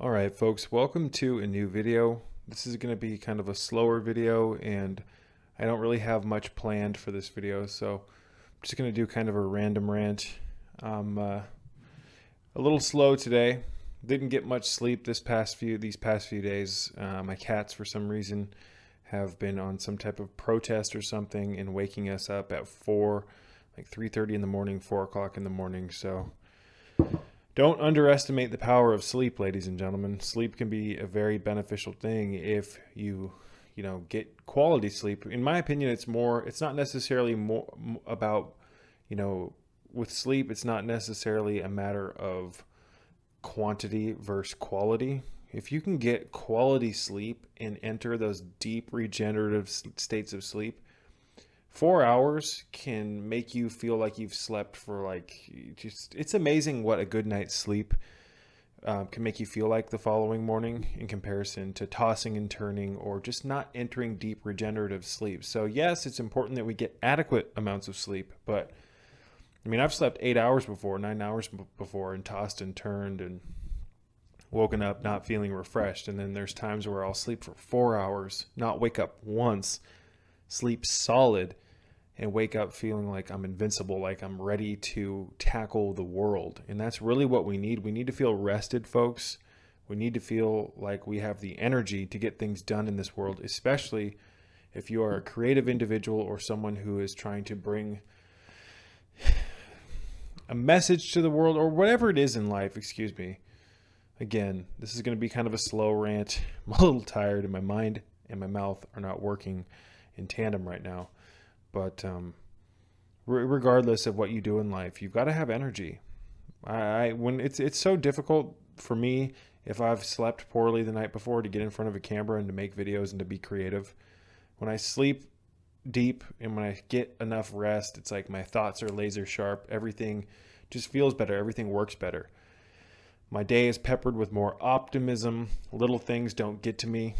All right, folks, welcome to a new video. This is going to be kind of a slower video, and I don't really have much planned for this video, so I'm just going to do kind of a random rant. I'm a little slow today. Didn't get much sleep these past few days. My cats, for some reason, have been on some type of protest or something and waking us up at 3:30 in the morning, 4 o'clock in the morning. So don't underestimate the power of sleep, ladies and gentlemen. Sleep can be a very beneficial thing if you get quality sleep. In my opinion, it's not necessarily more about, with sleep, it's not necessarily a matter of quantity versus quality. If you can get quality sleep and enter those deep regenerative states of sleep, 4 hours can make you feel like you've slept for it's amazing what a good night's sleep can make you feel like the following morning in comparison to tossing and turning or just not entering deep regenerative sleep. So yes, it's important that we get adequate amounts of sleep, but I mean, I've slept 8 hours before, 9 hours before, and tossed and turned and woken up not feeling refreshed. And then there's times where I'll sleep for 4 hours, not wake up once, sleep solid, and wake up feeling like I'm invincible, like I'm ready to tackle the world. And that's really what we need. We need to feel rested, folks. We need to feel like we have the energy to get things done in this world, especially if you are a creative individual or someone who is trying to bring a message to the world or whatever it is in life. Excuse me. Again, this is going to be kind of a slow rant. I'm a little tired and my mind and my mouth are not working in tandem right now. But regardless of what you do in life, you've got to have energy. When it's so difficult for me if I've slept poorly the night before to get in front of a camera and to make videos and to be creative. When I sleep deep and when I get enough rest, it's like my thoughts are laser sharp. Everything just feels better. Everything works better. My day is peppered with more optimism. Little things don't get to me.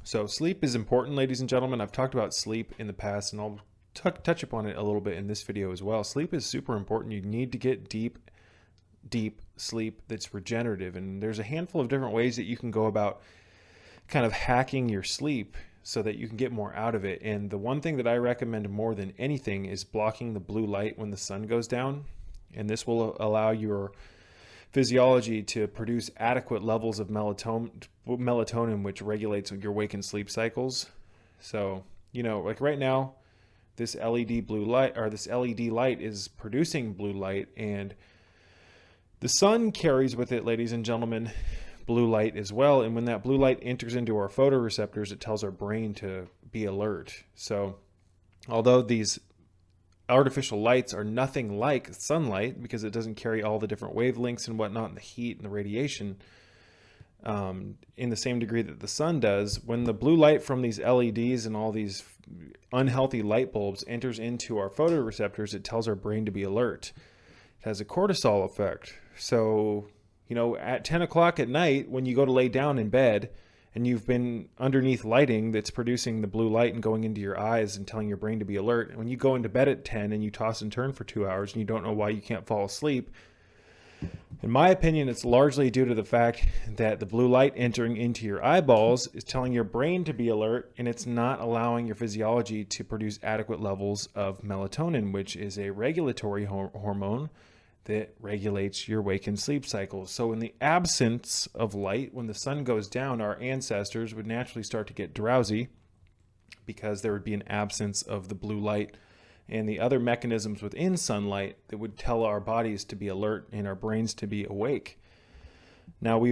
So sleep is important, ladies and gentlemen. I've talked about sleep in the past, and I'll touch upon it a little bit in this video as well. Sleep is super important. You need to get deep sleep that's regenerative. And there's a handful of different ways that you can go about kind of hacking your sleep so that you can get more out of it. And the one thing that I recommend more than anything is blocking the blue light when the sun goes down. And this will allow your physiology to produce adequate levels of melatonin, which regulates your wake and sleep cycles. So, like right now, this LED blue light or this LED light is producing blue light, and the sun carries with it, ladies and gentlemen, blue light as well. And when that blue light enters into our photoreceptors, it tells our brain to be alert. So although these artificial lights are nothing like sunlight because it doesn't carry all the different wavelengths and whatnot and the heat and the radiation in the same degree that the sun does, when the blue light from these LEDs and all these unhealthy light bulbs enters into our photoreceptors, it tells our brain to be alert. It has a cortisol effect. So, at 10 o'clock at night, when you go to lay down in bed and you've been underneath lighting that's producing the blue light and going into your eyes and telling your brain to be alert, and when you go into bed at 10 and you toss and turn for 2 hours and you don't know why you can't fall asleep, in my opinion, it's largely due to the fact that the blue light entering into your eyeballs is telling your brain to be alert, and it's not allowing your physiology to produce adequate levels of melatonin, which is a regulatory hormone that regulates your wake and sleep cycles. So in the absence of light, when the sun goes down, our ancestors would naturally start to get drowsy because there would be an absence of the blue light and the other mechanisms within sunlight that would tell our bodies to be alert and our brains to be awake. Now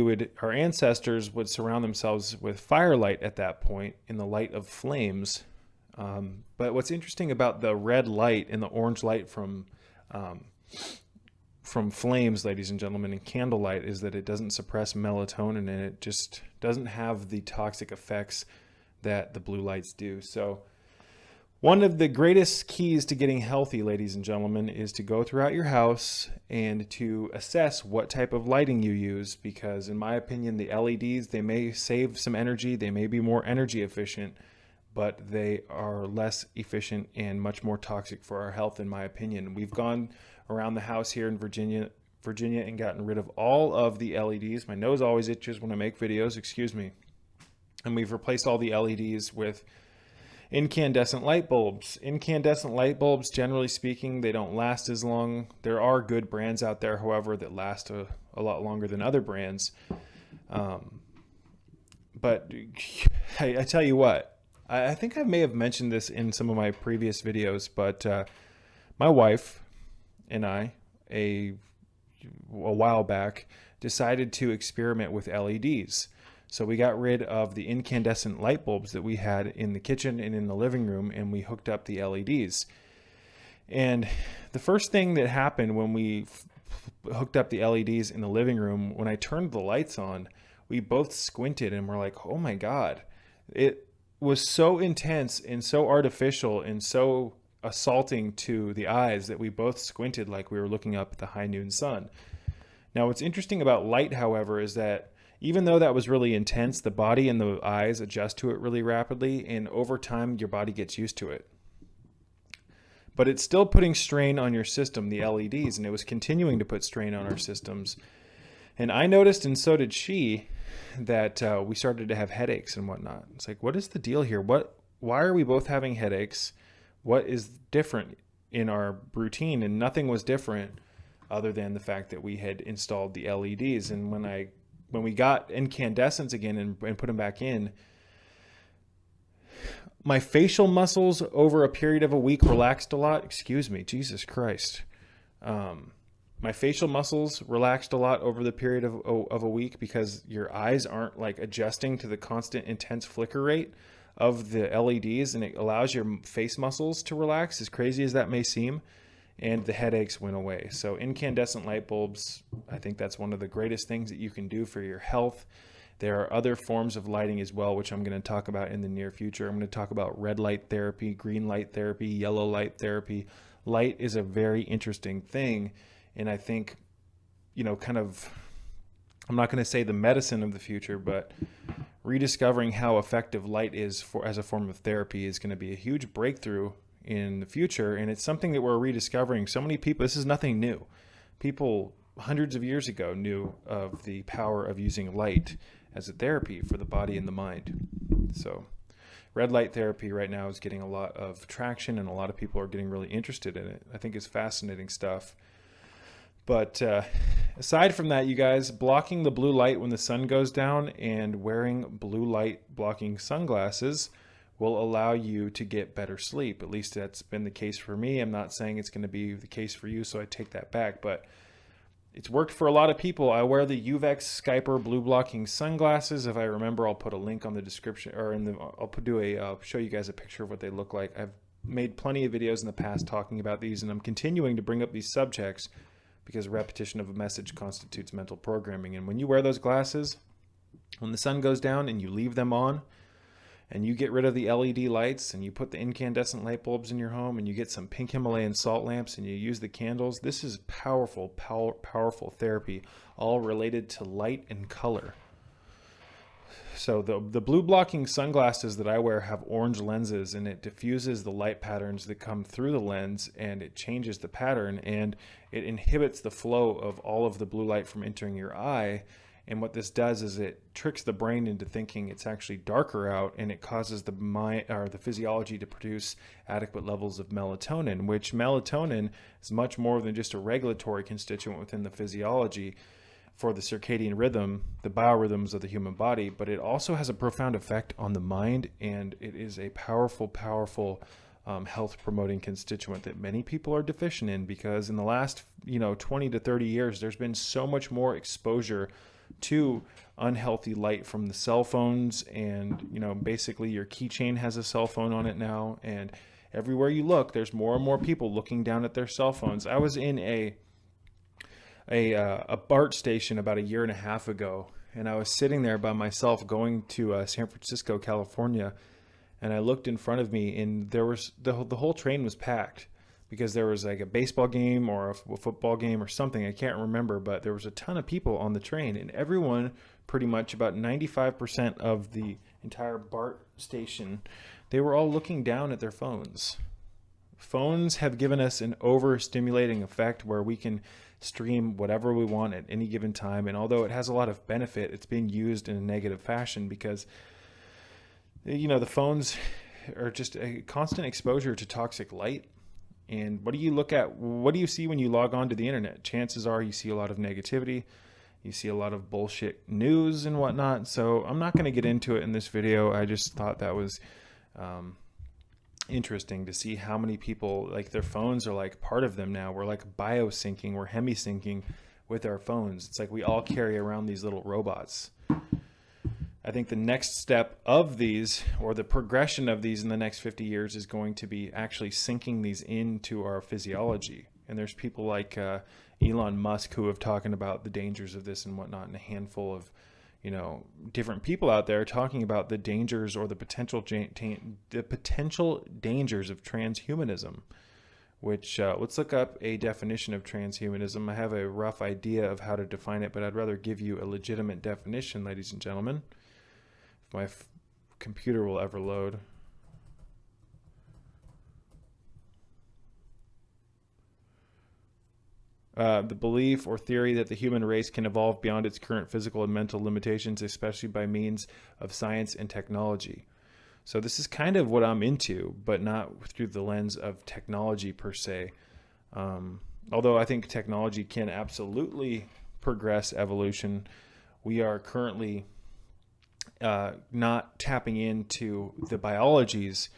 our ancestors would surround themselves with firelight at that point in the light of flames. But what's interesting about the red light and the orange light from flames, ladies and gentlemen, and candlelight is that it doesn't suppress melatonin, and it just doesn't have the toxic effects that the blue lights do. So one of the greatest keys to getting healthy, ladies and gentlemen, is to go throughout your house and to assess what type of lighting you use, because in my opinion, the LEDs, they may save some energy, they may be more energy efficient, but they are less efficient and much more toxic for our health, in my opinion. We've gone around the house here in Virginia Virginia and gotten rid of all of the LEDs. My nose always itches when I make videos, excuse me. And we've replaced all the LEDs with incandescent light bulbs. Incandescent light bulbs, generally speaking, they don't last as long. There are good brands out there, however, that last a lot longer than other brands. But I tell you what, I think I may have mentioned this in some of my previous videos, but my wife and I, a while back, decided to experiment with LEDs. So we got rid of the incandescent light bulbs that we had in the kitchen and in the living room, and we hooked up the LEDs. And the first thing that happened when we hooked up the LEDs in the living room, when I turned the lights on, we both squinted and we're like, oh my God. It was so intense and so artificial and so assaulting to the eyes that we both squinted like we were looking up at the high noon sun. Now, what's interesting about light, however, is that even though that was really intense, the body and the eyes adjust to it really rapidly, and over time, your body gets used to it. But it's still putting strain on your system, the LEDs, and it was continuing to put strain on our systems. And I noticed, and so did she, that we started to have headaches and whatnot. It's like, what is the deal here? Why are we both having headaches? What is different in our routine? And nothing was different other than the fact that we had installed the LEDs. And when we got incandescents again and put them back in, my facial muscles over a period of a week relaxed a lot. Excuse me, Jesus Christ. My facial muscles relaxed a lot over the period of a week because your eyes aren't like adjusting to the constant intense flicker rate of the LEDs, and it allows your face muscles to relax, as crazy as that may seem. And the headaches went away. So incandescent light bulbs, I think that's one of the greatest things that you can do for your health. There are other forms of lighting as well, which I'm going to talk about in the near future. I'm going to talk about red light therapy, green light therapy, yellow light therapy. Light is a very interesting thing. And I think, I'm not going to say the medicine of the future, but rediscovering how effective light is as a form of therapy is going to be a huge breakthrough in the future, and it's something that we're rediscovering. So many people, this is nothing new. People hundreds of years ago knew of the power of using light as a therapy for the body and the mind. So red light therapy right now is getting a lot of traction, and a lot of people are getting really interested in it. I think it's fascinating stuff. But aside from that, you guys, blocking the blue light when the sun goes down and wearing blue light blocking sunglasses will allow you to get better sleep. At least that's been the case for me. I'm not saying it's going to be the case for you, so I take that back, but it's worked for a lot of people. I wear the UVEX Skyper blue blocking sunglasses. If I remember, I'll put a link on the description, or I'll show you guys a picture of what they look like. I've made plenty of videos in the past talking about these, and I'm continuing to bring up these subjects because repetition of a message constitutes mental programming. And when you wear those glasses, when the sun goes down and you leave them on, and you get rid of the LED lights and you put the incandescent light bulbs in your home and you get some pink Himalayan salt lamps and you use the candles, this is powerful therapy, all related to light and color. So the blue blocking sunglasses that I wear have orange lenses, and it diffuses the light patterns that come through the lens, and it changes the pattern, and it inhibits the flow of all of the blue light from entering your eye. And what this does is it tricks the brain into thinking it's actually darker out, and it causes the mind or the physiology to produce adequate levels of melatonin, which melatonin is much more than just a regulatory constituent within the physiology for the circadian rhythm, the biorhythms of the human body, but it also has a profound effect on the mind, and it is a powerful health promoting constituent that many people are deficient in, because in the last 20 to 30 years, there's been so much more exposure to unhealthy light from the cell phones, and basically your keychain has a cell phone on it now, and everywhere you look there's more and more people looking down at their cell phones. I was in a BART station about a year and a half ago, and I was sitting there by myself going to San Francisco, California, and I looked in front of me, and there was the whole train was packed, because there was like a baseball game or a football game or something. I can't remember, but there was a ton of people on the train, and everyone, pretty much about 95% of the entire BART station, they were all looking down at their phones. Phones have given us an overstimulating effect where we can stream whatever we want at any given time. And although it has a lot of benefit, it's being used in a negative fashion because, the phones are just a constant exposure to toxic light. And what do you look at? What do you see when you log on to the internet? Chances are you see a lot of negativity. You see a lot of bullshit news and whatnot. So I'm not going to get into it in this video. I just thought that was interesting to see how many people, like, their phones are like part of them now. We're like biosyncing, we're hemi-syncing with our phones. It's like we all carry around these little robots. I think the next step of these, or the progression of these in the next 50 years, is going to be actually syncing these into our physiology. And there's people like Elon Musk who have talking about the dangers of this and whatnot, and a handful of different people out there talking about the dangers or the potential dangers of transhumanism, which let's look up a definition of transhumanism. I have a rough idea of how to define it, but I'd rather give you a legitimate definition, ladies and gentlemen. If my computer will ever load. The belief or theory that the human race can evolve beyond its current physical and mental limitations, especially by means of science and technology. So this is kind of what I'm into, but not through the lens of technology per se. Although I think technology can absolutely progress evolution, we are currently not tapping into the biology's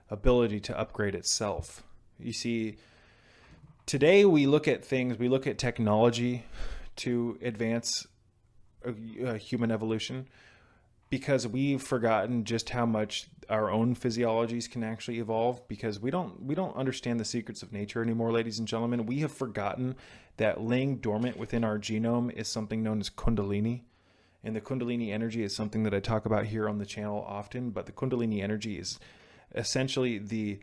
ability to upgrade itself. You see, today we look at technology to advance human evolution because we've forgotten just how much our own physiologies can actually evolve, because we don't understand the secrets of nature anymore, ladies and gentlemen. We have forgotten that laying dormant within our genome is something known as Kundalini. And the Kundalini energy is something that I talk about here on the channel often, but the Kundalini energy is essentially the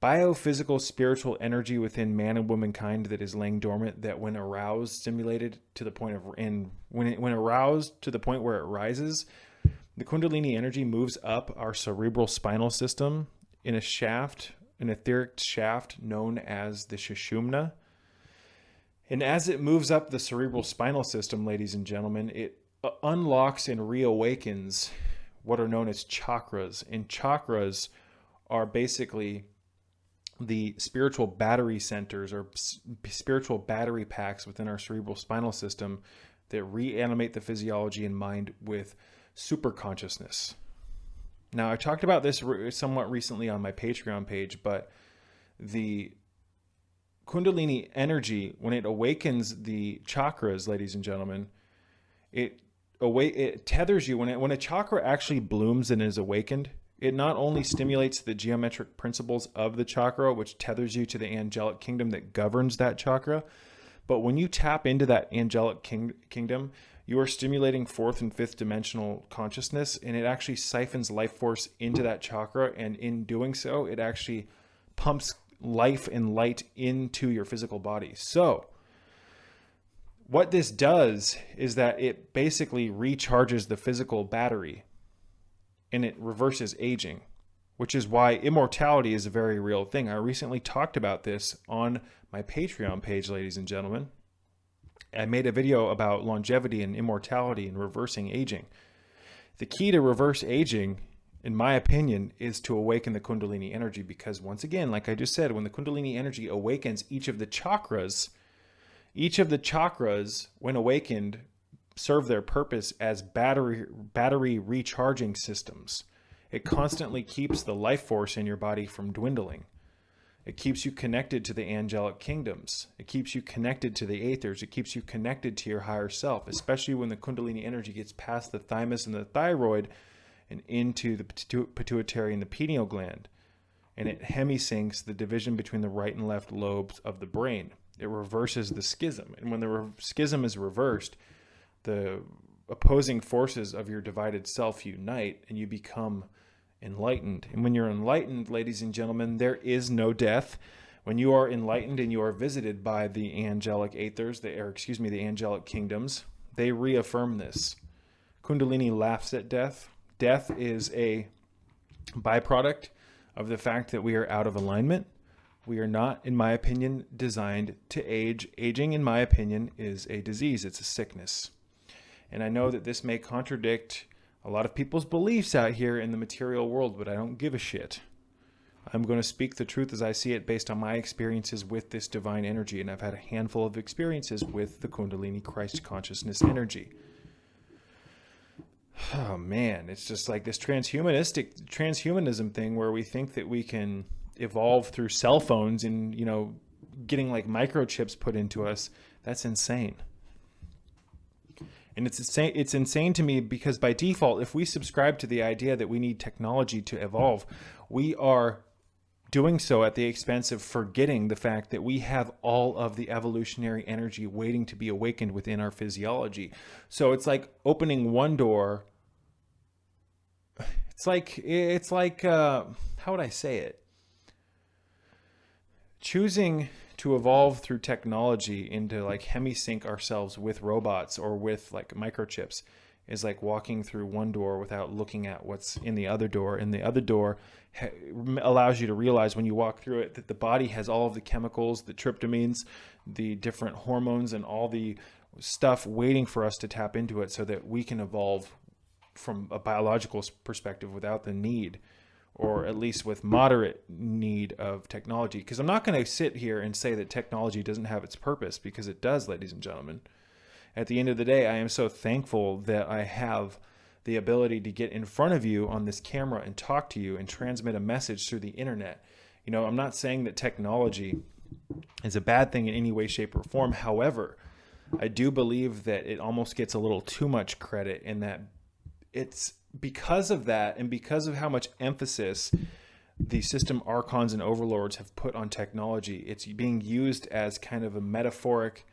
biophysical spiritual energy within man and womankind that is laying dormant, that when aroused, stimulated to the point of, and when aroused to the point where it rises, the Kundalini energy moves up our cerebral spinal system in a shaft, an etheric shaft known as the Sushumna. And as it moves up the cerebral spinal system, ladies and gentlemen, it unlocks and reawakens what are known as chakras. And chakras are basically the spiritual battery centers or spiritual battery packs within our cerebral spinal system that reanimate the physiology and mind with super consciousness. Now, I talked about this somewhat recently on my Patreon page, but the Kundalini energy, when it awakens the chakras, ladies and gentlemen, it tethers you. When a chakra actually blooms and is awakened, it not only stimulates the geometric principles of the chakra, which tethers you to the angelic kingdom that governs that chakra, but when you tap into that angelic kingdom, you are stimulating fourth and fifth dimensional consciousness, and it actually siphons life force into that chakra, and in doing so, it actually pumps life and light into your physical body. So what this does is that it basically recharges the physical battery, and it reverses aging, which is why immortality is a very real thing. I recently talked about this on my Patreon page, ladies and gentlemen. I made a video about longevity and immortality and reversing aging. The key to reverse aging, in my opinion, is to awaken the Kundalini energy, because once again, like I just said, when the Kundalini energy awakens each of the chakras, when awakened, serve their purpose as battery recharging systems. It constantly keeps the life force in your body from dwindling. It keeps you connected to the angelic kingdoms. It keeps you connected to the aethers. It keeps you connected to your higher self, especially when the Kundalini energy gets past the thymus and the thyroid and into the pituitary and the pineal gland. And it hemisyncs the division between the right and left lobes of the brain. It reverses the schism. And when the schism is reversed, the opposing forces of your divided self unite and you become enlightened. And when you're enlightened, ladies and gentlemen, there is no death. When you are enlightened and you are visited by the angelic aethers, the angelic kingdoms, they reaffirm this. Kundalini laughs at death. Death is a byproduct of the fact that we are out of alignment. We are not, in my opinion, designed to age. Aging, in my opinion, is a disease. It's a sickness. And I know that this may contradict a lot of people's beliefs out here in the material world, but I don't give a shit. I'm going to speak the truth as I see it based on my experiences with this divine energy. And I've had a handful of experiences with the Kundalini Christ consciousness energy. Oh man, it's just like this transhumanism thing where we think that we can evolve through cell phones and, you know, getting like microchips put into us. That's insane. And it's insane to me because by default, if we subscribe to the idea that we need technology to evolve, we are doing so at the expense of forgetting the fact that we have all of the evolutionary energy waiting to be awakened within our physiology. So it's like opening one door. It's like how would I say it? Choosing to evolve through technology into like hemisync ourselves with robots or with like microchips is like walking through one door without looking at what's in the other door. And the other door allows you to realize when you walk through it that the body has all of the chemicals, the tryptamines, the different hormones, and all the stuff waiting for us to tap into it so that we can evolve from a biological perspective without the need, or at least with moderate need of technology. Because I'm not going to sit here and say that technology doesn't have its purpose, because it does, ladies and gentlemen. At the end of the day, I am so thankful that I have the ability to get in front of you on this camera and talk to you and transmit a message through the internet. You know, I'm not saying that technology is a bad thing in any way, shape, or form. However, I do believe that it almost gets a little too much credit, in that it's because of that and because of how much emphasis the system archons and overlords have put on technology, it's being used as kind of a metaphoric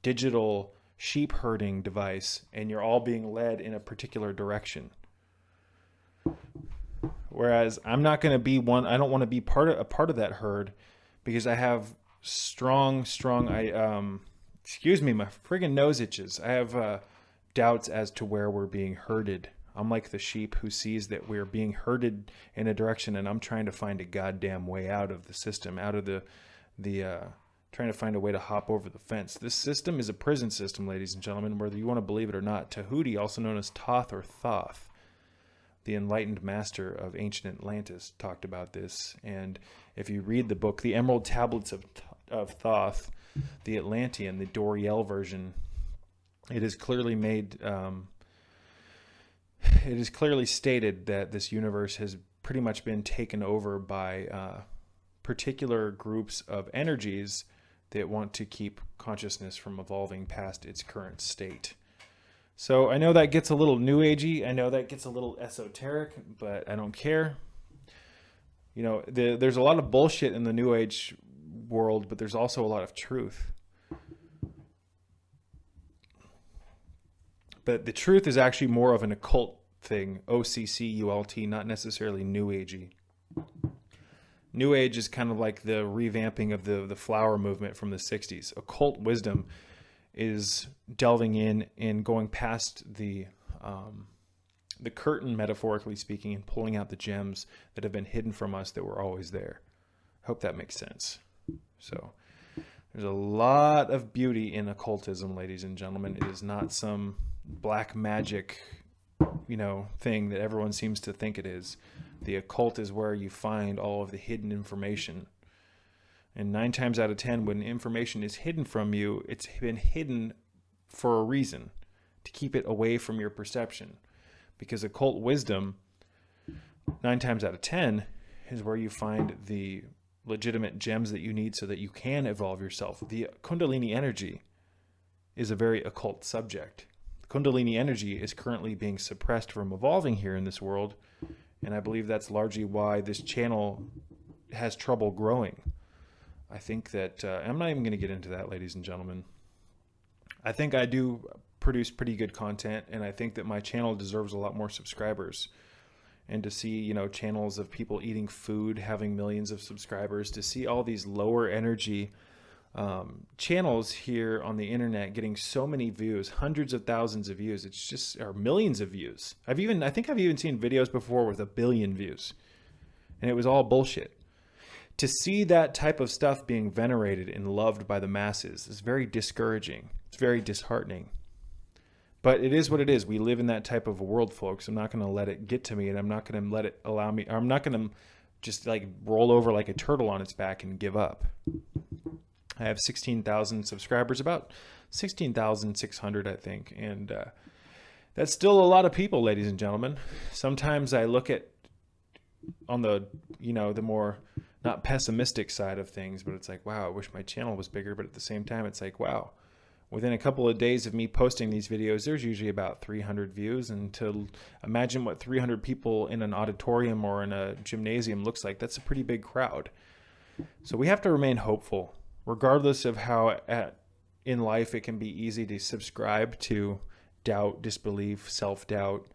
digital sheep herding device, and you're all being led in a particular direction. Whereas I'm not going to be one. I don't want to be a part of that herd, because I have strong excuse me, my friggin' nose itches. I have doubts as to where we're being herded. I'm like the sheep who sees that we're being herded in a direction, and I'm trying to find a goddamn way out of the system, out of the trying to find a way to hop over the fence. This system is a prison system, ladies and gentlemen, whether you want to believe it or not. Tahuti, also known as Thoth or Thoth, the enlightened master of ancient Atlantis, talked about this. And if you read the book, The Emerald Tablets of Thoth, the Atlantean, the Doriel version, it is clearly made... it is clearly stated that this universe has pretty much been taken over by particular groups of energies that want to keep consciousness from evolving past its current state. So I know that gets a little new agey. I know that gets a little esoteric, but I don't care. You know, there's a lot of bullshit in the new age world, but there's also a lot of truth. But the truth is actually more of an occult thing, OCCULT, not necessarily new agey. New age is kind of like the revamping of the flower movement from the 60s. Occult wisdom is delving in and going past the curtain, metaphorically speaking, and pulling out the gems that have been hidden from us that were always there. Hope that makes sense. So there's a lot of beauty in occultism, ladies and gentlemen. It is not some black magic, you know, thing that everyone seems to think it is. The occult is where you find all of the hidden information. And 9 times out of 10, when information is hidden from you, it's been hidden for a reason, to keep it away from your perception. Because occult wisdom, 9 times out of 10, is where you find the legitimate gems that you need so that you can evolve yourself. The Kundalini energy is a very occult subject. Kundalini energy is currently being suppressed from evolving here in this world, and I believe that's largely why this channel has trouble growing. I think that, I'm not even going to get into that, ladies and gentlemen. I think I do produce pretty good content, and I think that my channel deserves a lot more subscribers. And to see, you know, channels of people eating food, having millions of subscribers, to see all these lower energy channels here on the internet getting so many views, hundreds of thousands of views. It's just, or millions of views. I think I've even seen videos before with 1 billion views, and it was all bullshit. to see that type of stuff being venerated and loved by the masses is very discouraging. It's very disheartening. But it is what it is. We live in that type of a world, folks. I'm not going to let it get to me, and I'm not going to let it allow me. I'm not going to just like roll over like a turtle on its back and give up. I have 16,000 subscribers, about 16,600, I think. And that's still a lot of people, ladies and gentlemen. Sometimes I look at on the, the more not pessimistic side of things, but it's like, wow, I wish my channel was bigger. But at the same time, it's like, wow, within a couple of days of me posting these videos, there's usually about 300 views. And to imagine what 300 people in an auditorium or in a gymnasium looks like, that's a pretty big crowd. So we have to remain hopeful, regardless of how in life it can be easy to subscribe to doubt, disbelief, self-doubt,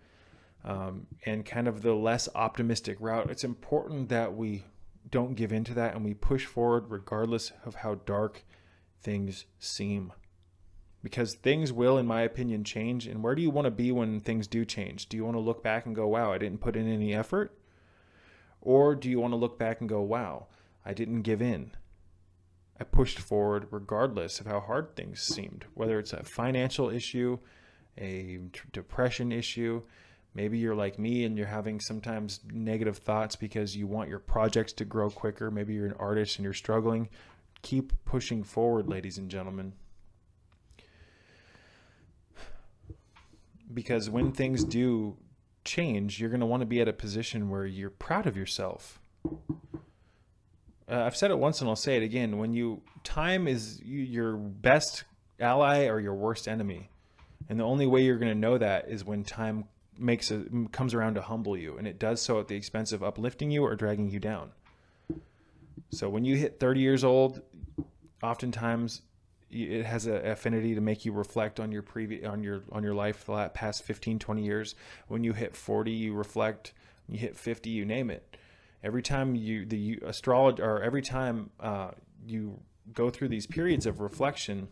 and kind of the less optimistic route. It's important that we don't give into that and we push forward regardless of how dark things seem. Because things will, in my opinion, change. And where do you want to be when things do change? Do you want to look back and go, wow, I didn't put in any effort? Or do you want to look back and go, wow, I didn't give in. I pushed forward regardless of how hard things seemed. Whether it's a financial issue, a depression issue, maybe you're like me and you're having sometimes negative thoughts because you want your projects to grow quicker. Maybe you're an artist and you're struggling. Keep pushing forward, ladies and gentlemen. Because when things do change, you're going to want to be at a position where you're proud of yourself. I've said it once and I'll say it again. Time is your best ally or your worst enemy. And the only way you're going to know that is when time comes around to humble you. And it does so at the expense of uplifting you or dragging you down. So when you hit 30 years old, oftentimes it has an affinity to make you reflect on your life the past 15, 20 years. When you hit 40, you reflect. When you hit 50, you name it. Every time you go through these periods of reflection,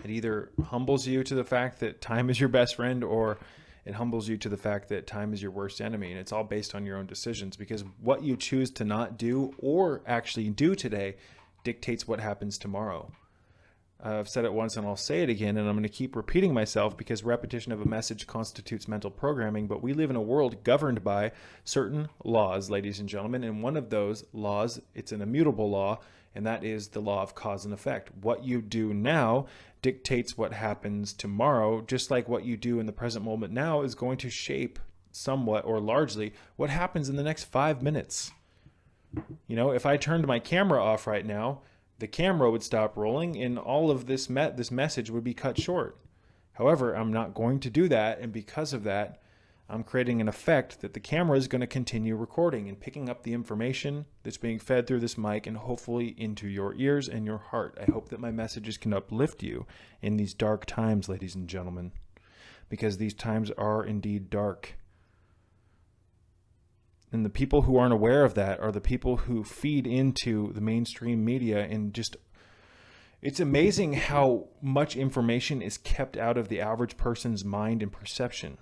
it either humbles you to the fact that time is your best friend, or it humbles you to the fact that time is your worst enemy. And it's all based on your own decisions, because what you choose to not do or actually do today dictates what happens tomorrow. I've said it once and I'll say it again, and I'm going to keep repeating myself because repetition of a message constitutes mental programming. But we live in a world governed by certain laws, ladies and gentlemen. And one of those laws, it's an immutable law, and that is the law of cause and effect. What you do now dictates what happens tomorrow, just like what you do in the present moment now is going to shape somewhat or largely what happens in the next 5 minutes. If I turned my camera off right now, the camera would stop rolling and all of this message would be cut short. However, I'm not going to do that, and because of that, I'm creating an effect that the camera is going to continue recording and picking up the information that's being fed through this mic and hopefully into your ears and your heart. I hope that my messages can uplift you in these dark times, ladies and gentlemen, because these times are indeed dark. And the people who aren't aware of that are the people who feed into the mainstream media, and it's amazing how much information is kept out of the average person's mind and perception.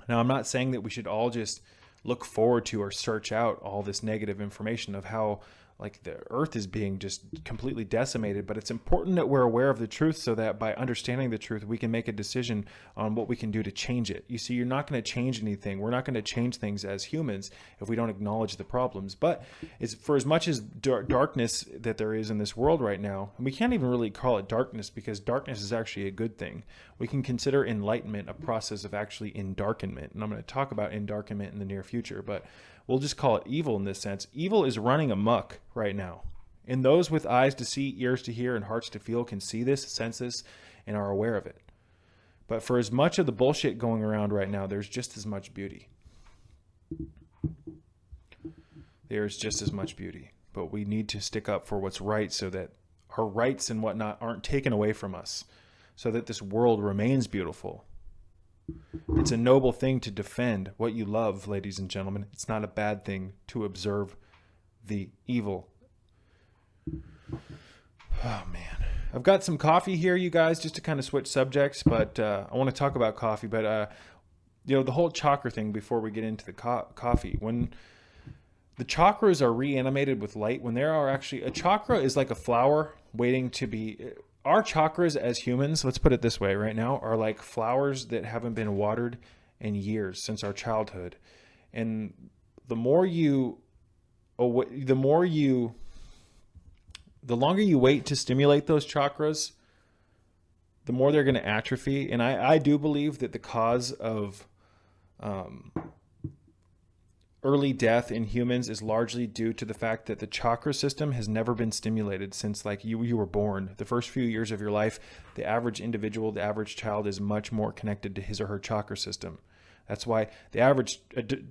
Now, I'm not saying that we should all just look forward to or search out all this negative information of how like the earth is being just completely decimated, but it's important that we're aware of the truth so that by understanding the truth, we can make a decision on what we can do to change it. You see, you're not going to change anything. We're not going to change things as humans if we don't acknowledge the problems. But for as much as darkness that there is in this world right now, and we can't even really call it darkness because darkness is actually a good thing. We can consider enlightenment a process of actually endarkenment. And I'm going to talk about endarkenment in the near future, but we'll just call it evil in this sense. Evil is running amok right now. And those with eyes to see, ears to hear, and hearts to feel can see this, sense this, and are aware of it. But for as much of the bullshit going around right now, there's just as much beauty. There's just as much beauty. But we need to stick up for what's right so that our rights and whatnot aren't taken away from us, so that this world remains beautiful. It's a noble thing to defend what you love, ladies and gentlemen. It's not a bad thing to observe the evil. Oh, man. I've got some coffee here, you guys, just to kind of switch subjects, but I want to talk about coffee. But, the whole chakra thing before we get into the coffee. When the chakras are reanimated with light when there are actually, a chakra is like a flower waiting to be, our chakras as humans, let's put it this way right now, are like flowers that haven't been watered in years since our childhood. And the longer you wait to stimulate those chakras, the more they're going to atrophy. And I do believe that the cause of early death in humans is largely due to the fact that the chakra system has never been stimulated since like you were born. The first few years of your life, the average individual, the average child is much more connected to his or her chakra system. That's why the average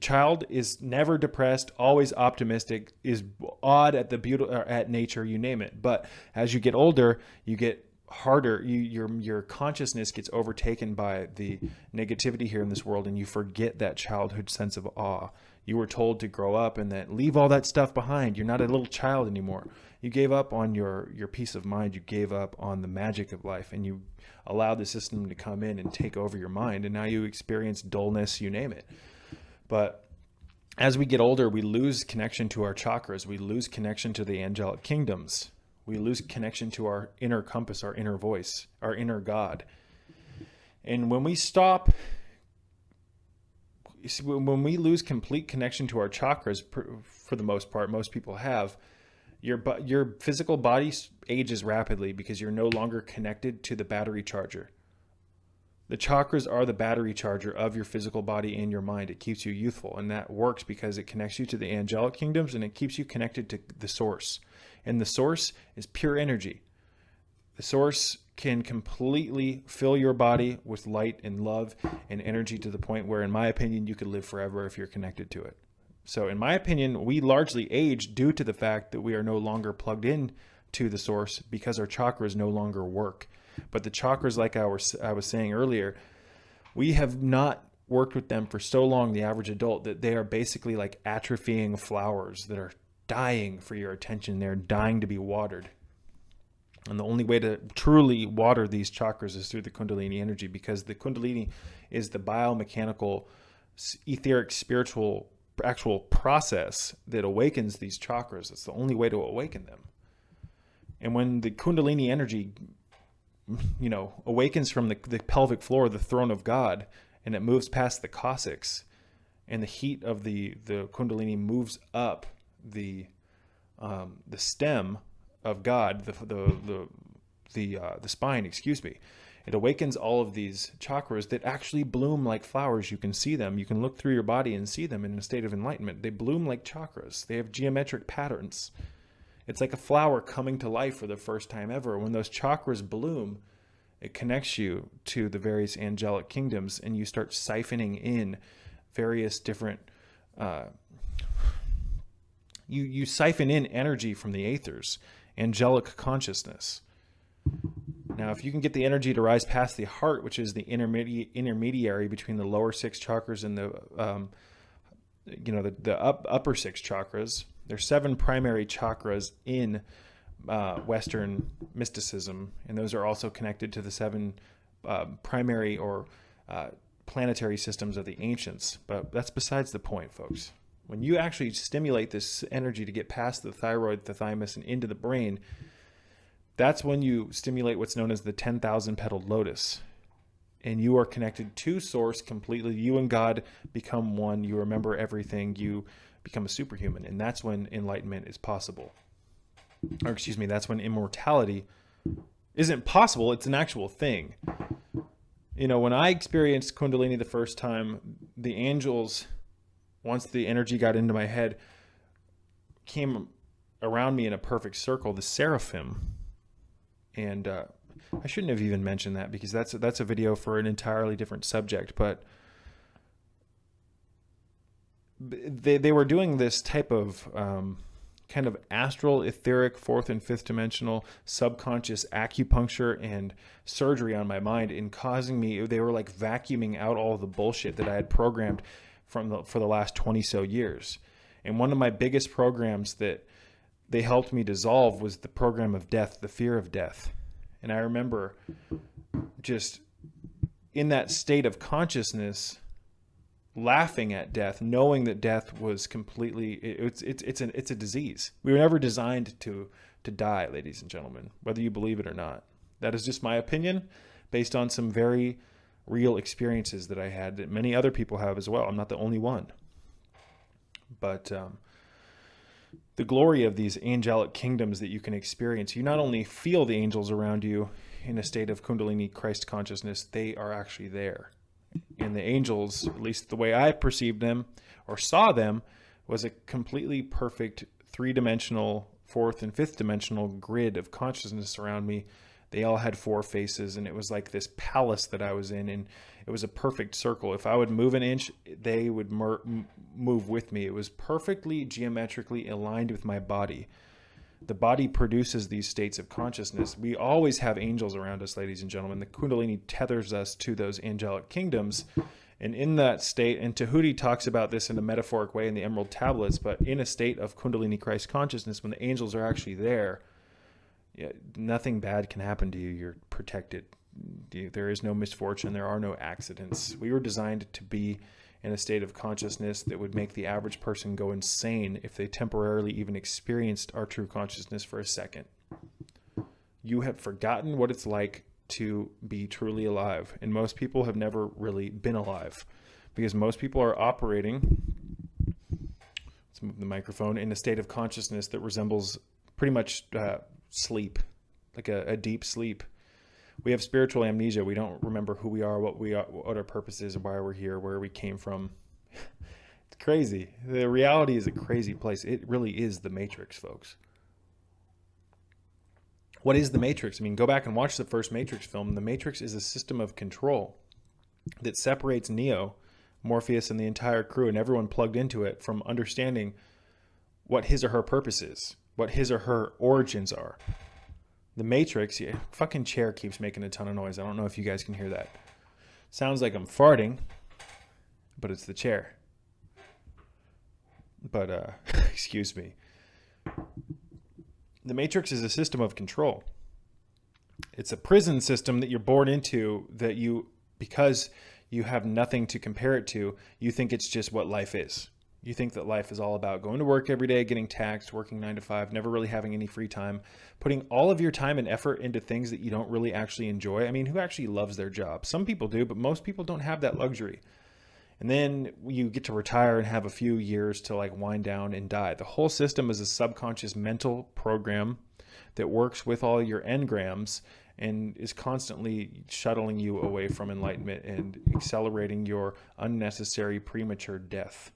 child is never depressed, always optimistic, is awed at the beauty, at nature, you name it. But as you get older, you get harder. Your consciousness gets overtaken by the negativity here in this world, and you forget that childhood sense of awe. You were told to grow up and that leave all that stuff behind. You're not a little child anymore. You gave up on your peace of mind. You gave up on the magic of life, and you allowed the system to come in and take over your mind. And now you experience dullness, you name it. But as we get older, we lose connection to our chakras. We lose connection to the angelic kingdoms. We lose connection to our inner compass, our inner voice, our inner God. And when we lose complete connection to our chakras, for the most part, most people have, your physical body ages rapidly because you're no longer connected to the battery charger. The chakras are the battery charger of your physical body and your mind. It keeps you youthful, and that works because it connects you to the angelic kingdoms, and it keeps you connected to the source. And the source is pure energy. The source can completely fill your body with light and love and energy to the point where, in my opinion, you could live forever if you're connected to it. So in my opinion, we largely age due to the fact that we are no longer plugged in to the source because our chakras no longer work. But the chakras, like I was saying earlier, we have not worked with them for so long, the average adult, that they are basically like atrophying flowers that are dying for your attention. They're dying to be watered. And the only way to truly water these chakras is through the Kundalini energy, because the Kundalini is the biomechanical, etheric, spiritual, actual process that awakens these chakras. It's the only way to awaken them. And when the Kundalini energy, awakens from the pelvic floor, the throne of God, and it moves past the coccyx, and the heat of the Kundalini moves up the stem of God, the spine, it awakens all of these chakras that actually bloom like flowers. You can see them. You can look through your body and see them in a state of enlightenment. They bloom like chakras. They have geometric patterns. It's like a flower coming to life for the first time ever. When those chakras bloom, it connects you to the various angelic kingdoms, and you start siphoning in various different, you siphon in energy from the aethers, angelic consciousness. Now, if you can get the energy to rise past the heart, which is the intermediary between the lower six chakras and the upper six chakras, there's 7 primary chakras in Western mysticism, and those are also connected to the 7 primary or planetary systems of the ancients. But that's besides the point, folks. When you actually stimulate this energy to get past the thyroid, the thymus, and into the brain, that's when you stimulate what's known as the 10,000-petaled lotus. And you are connected to source completely. You and God become one. You remember everything. You become a superhuman. And that's when enlightenment is possible. Or excuse me, that's when immortality isn't possible. It's an actual thing. When I experienced Kundalini the first time, the angels, once the energy got into my head, came around me in a perfect circle, the seraphim. And I shouldn't have even mentioned that, because that's a video for an entirely different subject. But they were doing this type of kind of astral, etheric, 4th and 5th dimensional subconscious acupuncture and surgery on my mind, and causing me, they were like vacuuming out all the bullshit that I had programmed for the last 20 so years. And one of my biggest programs that they helped me dissolve was the program of death, the fear of death. And I remember just in that state of consciousness, laughing at death, knowing that death was completely, it's a disease. We were never designed to die, ladies and gentlemen, whether you believe it or not. That is just my opinion based on some very real experiences that I had that many other people have as well. I'm not the only one. But the glory of these angelic kingdoms that you can experience, you not only feel the angels around you in a state of Kundalini Christ consciousness, they are actually there. And the angels, at least the way I perceived them or saw them, was a completely perfect three-dimensional, fourth and fifth dimensional grid of consciousness around me. They all had four faces, and it was like this palace that I was in, and it was a perfect circle. If I would move an inch, they would move with me. It was perfectly geometrically aligned with my body. The body produces these states of consciousness. We always have angels around us, ladies and gentlemen. The Kundalini tethers us to those angelic kingdoms. And in that state, and Tahuti talks about this in a metaphoric way in the Emerald Tablets, but in a state of Kundalini Christ consciousness, when the angels are actually there, nothing bad can happen to you. You're protected. There is no misfortune. There are no accidents. We were designed to be in a state of consciousness that would make the average person go insane if they temporarily even experienced our true consciousness for a second. You have forgotten what it's like to be truly alive. And most people have never really been alive because most people are operating, let's move the microphone, in a state of consciousness that resembles pretty much sleep, like a deep sleep. We have spiritual amnesia. We don't remember who we are, what our purpose is, and why we're here, where we came from. It's crazy. The reality is a crazy place. It really is the Matrix, folks. What is the Matrix? I mean, go back and watch the first Matrix film. The Matrix is a system of control that separates Neo, Morpheus, and the entire crew and everyone plugged into it from understanding what his or her purpose is, what his or her origins are. The Matrix, fucking chair keeps making a ton of noise. I don't know if you guys can hear that. Sounds like I'm farting, but it's the chair. But, excuse me. The Matrix is a system of control. It's a prison system that you're born into that because you have nothing to compare it to, you think it's just what life is. You think that life is all about going to work every day, getting taxed, working 9 to 5, never really having any free time, putting all of your time and effort into things that you don't really actually enjoy. I mean, who actually loves their job? Some people do, but most people don't have that luxury. And then you get to retire and have a few years to like wind down and die. The whole system is a subconscious mental program that works with all your engrams and is constantly shuttling you away from enlightenment and accelerating your unnecessary premature death.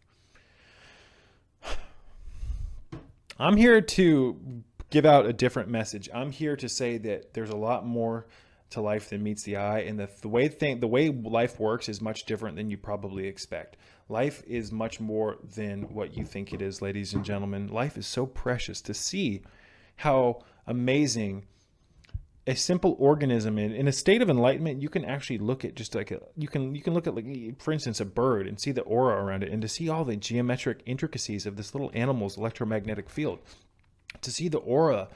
I'm here to give out a different message. I'm here to say that there's a lot more to life than meets the eye, and the way life works is much different than you probably expect. Life is much more than what you think it is, ladies and gentlemen. Life is so precious. To see how amazing a simple organism in a state of enlightenment, you can actually look at just like you can look at, like, for instance, a bird and see the aura around it, and to see all the geometric intricacies of this little animal's electromagnetic field, to see the aura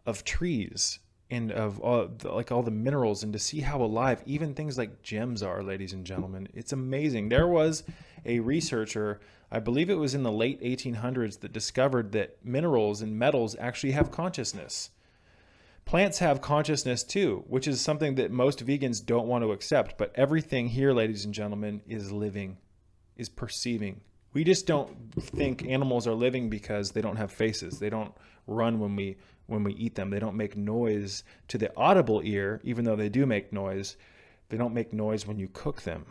of trees and of all the minerals, and to see how alive even things like gems are, ladies and gentlemen. It's amazing. There was a researcher, I believe it was in the late 1800s, that discovered that minerals and metals actually have consciousness. Plants have consciousness too, which is something that most vegans don't want to accept. But everything here, ladies and gentlemen, is living, is perceiving. We just don't think animals are living because they don't have faces. They don't run when we eat them. They don't make noise to the audible ear, even though they do make noise. They don't make noise when you cook them.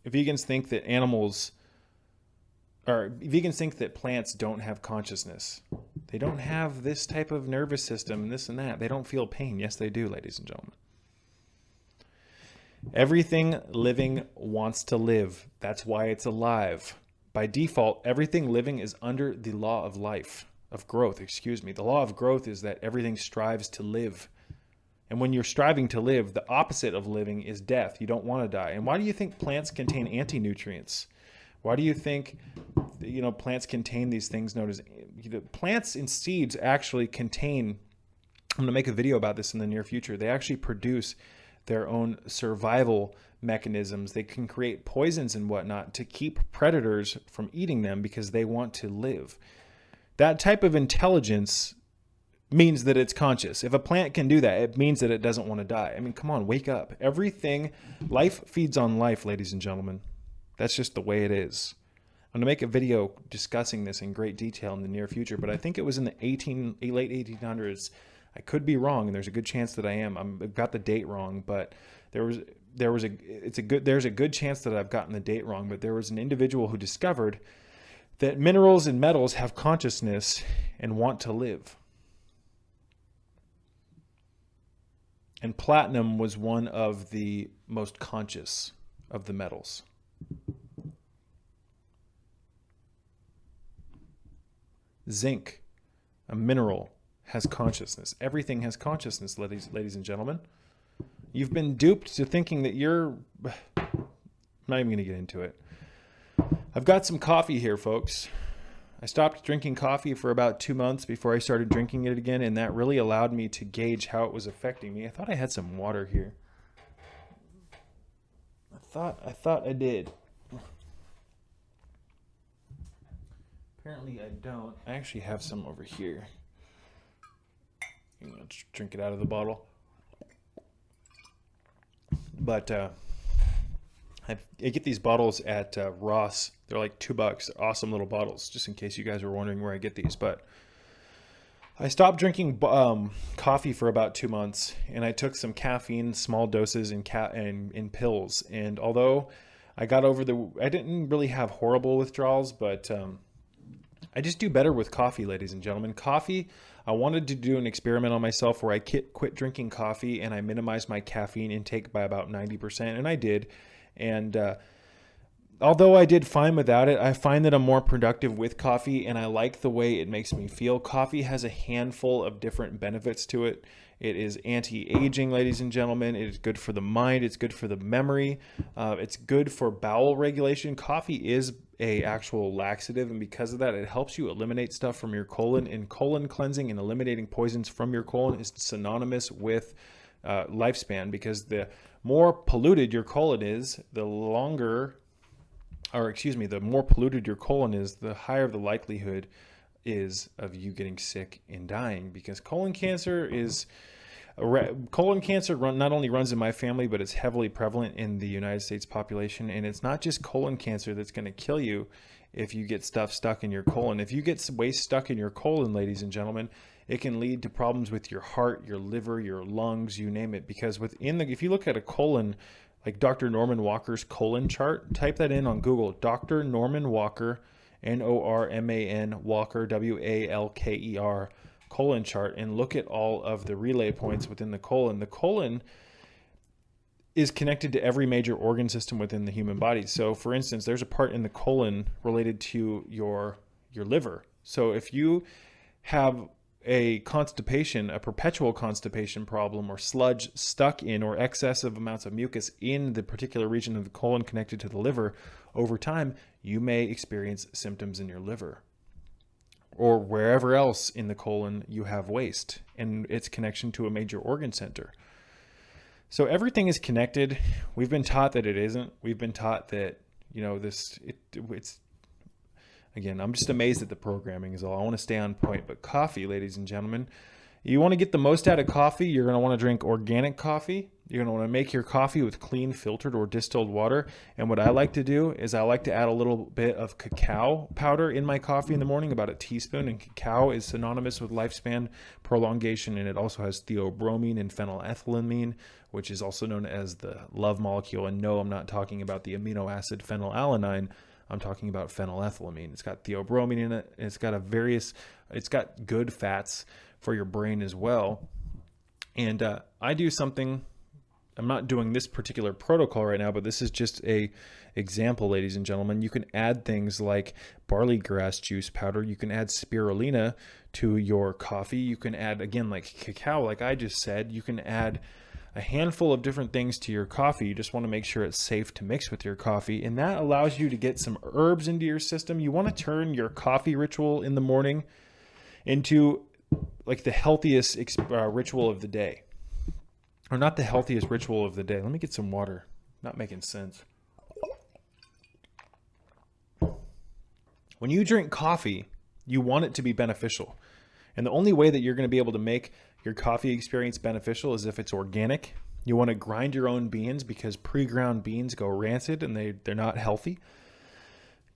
Vegans think that vegans think that plants don't have consciousness. They don't have this type of nervous system, this and that. They don't feel pain. Yes, they do, ladies and gentlemen. Everything living wants to live. That's why it's alive. By default, everything living is under the law of life, of growth, excuse me. The law of growth is that everything strives to live. And when you're striving to live, the opposite of living is death. You don't want to die. And why do you think plants contain anti-nutrients? Why do you think, plants contain these things known as, plants and seeds actually contain, I'm going to make a video about this in the near future. They actually produce their own survival mechanisms. They can create poisons and whatnot to keep predators from eating them because they want to live. That type of intelligence means that it's conscious. If a plant can do that, it means that it doesn't want to die. I mean, come on, wake up. Life feeds on life, ladies and gentlemen. That's just the way it is. I'm going to make a video discussing this in great detail in the near future, but I think it was in the late 1800s. I could be wrong, and there's a good chance that I am. I've got the date wrong, but there's a good chance that I've gotten the date wrong, but there was an individual who discovered that minerals and metals have consciousness and want to live. And platinum was one of the most conscious of the metals. Zinc, a mineral, has consciousness. Everything has consciousness, ladies and gentlemen. You've been duped to thinking that you're... I'm not even going to get into it. I've got some coffee here, folks. I stopped drinking coffee for about 2 months before I started drinking it again, and that really allowed me to gauge how it was affecting me. I thought I had some water here. I thought I did. Apparently I don't. I actually have some over here. Let's drink it out of the bottle. But I get these bottles at Ross. They're like $2. Awesome little bottles, just in case you guys are wondering where I get these. But I stopped drinking coffee for about 2 months, and I took some caffeine, small doses in pills. And although I didn't really have horrible withdrawals, but I just do better with coffee, ladies and gentlemen. Coffee, I wanted to do an experiment on myself where I quit drinking coffee and I minimized my caffeine intake by about 90%, and I did. And although I did fine without it, I find that I'm more productive with coffee, and I like the way it makes me feel. Coffee has a handful of different benefits to it. It is anti-aging, ladies and gentlemen. It is good for the mind. It's good for the memory. It's good for bowel regulation. Coffee is a actual laxative, and because of that, it helps you eliminate stuff from your colon. And colon cleansing and eliminating poisons from your colon is synonymous with lifespan, because the more polluted your colon is, the more polluted your colon is, the higher the likelihood is of you getting sick and dying, because colon cancer not only runs in my family, but it's heavily prevalent in the United States population. And it's not just colon cancer that's going to kill you if you get stuff stuck in your colon. If you get waste stuck in your colon, ladies and gentlemen, it can lead to problems with your heart, your liver, your lungs, you name it. Because if you look at a colon, like Dr. Norman Walker's colon chart, type that in on Google, Dr. Norman Walker, Norman Walker, Walker, colon chart, and look at all of the relay points within the colon. The colon is connected to every major organ system within the human body. So for instance, there's a part in the colon related to your liver. So if you have a perpetual constipation problem, or sludge stuck in, or excessive amounts of mucus in the particular region of the colon connected to the liver, over time, you may experience symptoms in your liver. Or wherever else in the colon you have waste and its connection to a major organ center. So everything is connected. We've been taught that it isn't. We've been taught that, it's, again, I'm just amazed at the programming is all. I want to stay on point. But coffee, ladies and gentlemen, you want to get the most out of coffee, you're going to want to drink organic coffee. You're going to want to make your coffee with clean, filtered, or distilled water. And what I like to do is I like to add a little bit of cacao powder in my coffee in the morning, about a teaspoon. And cacao is synonymous with lifespan prolongation, and it also has theobromine and phenylethylamine, which is also known as the love molecule. And no, I'm not talking about the amino acid phenylalanine. I'm talking about phenylethylamine. It's got theobromine in it. And it's got good fats for your brain as well. And I do something. I'm not doing this particular protocol right now, but this is just a example, ladies and gentlemen. You can add things like barley grass juice powder. You can add spirulina to your coffee. You can add, again, like cacao, like I just said. You can add a handful of different things to your coffee. You just want to make sure it's safe to mix with your coffee, and that allows you to get some herbs into your system. You want to turn your coffee ritual in the morning into like the healthiest ritual of the day. or not the healthiest ritual of the day. Let me get some water. Not making sense. When you drink coffee, you want it to be beneficial. And the only way that you're going to be able to make your coffee experience beneficial is if it's organic. You want to grind your own beans because pre-ground beans go rancid and they're not healthy.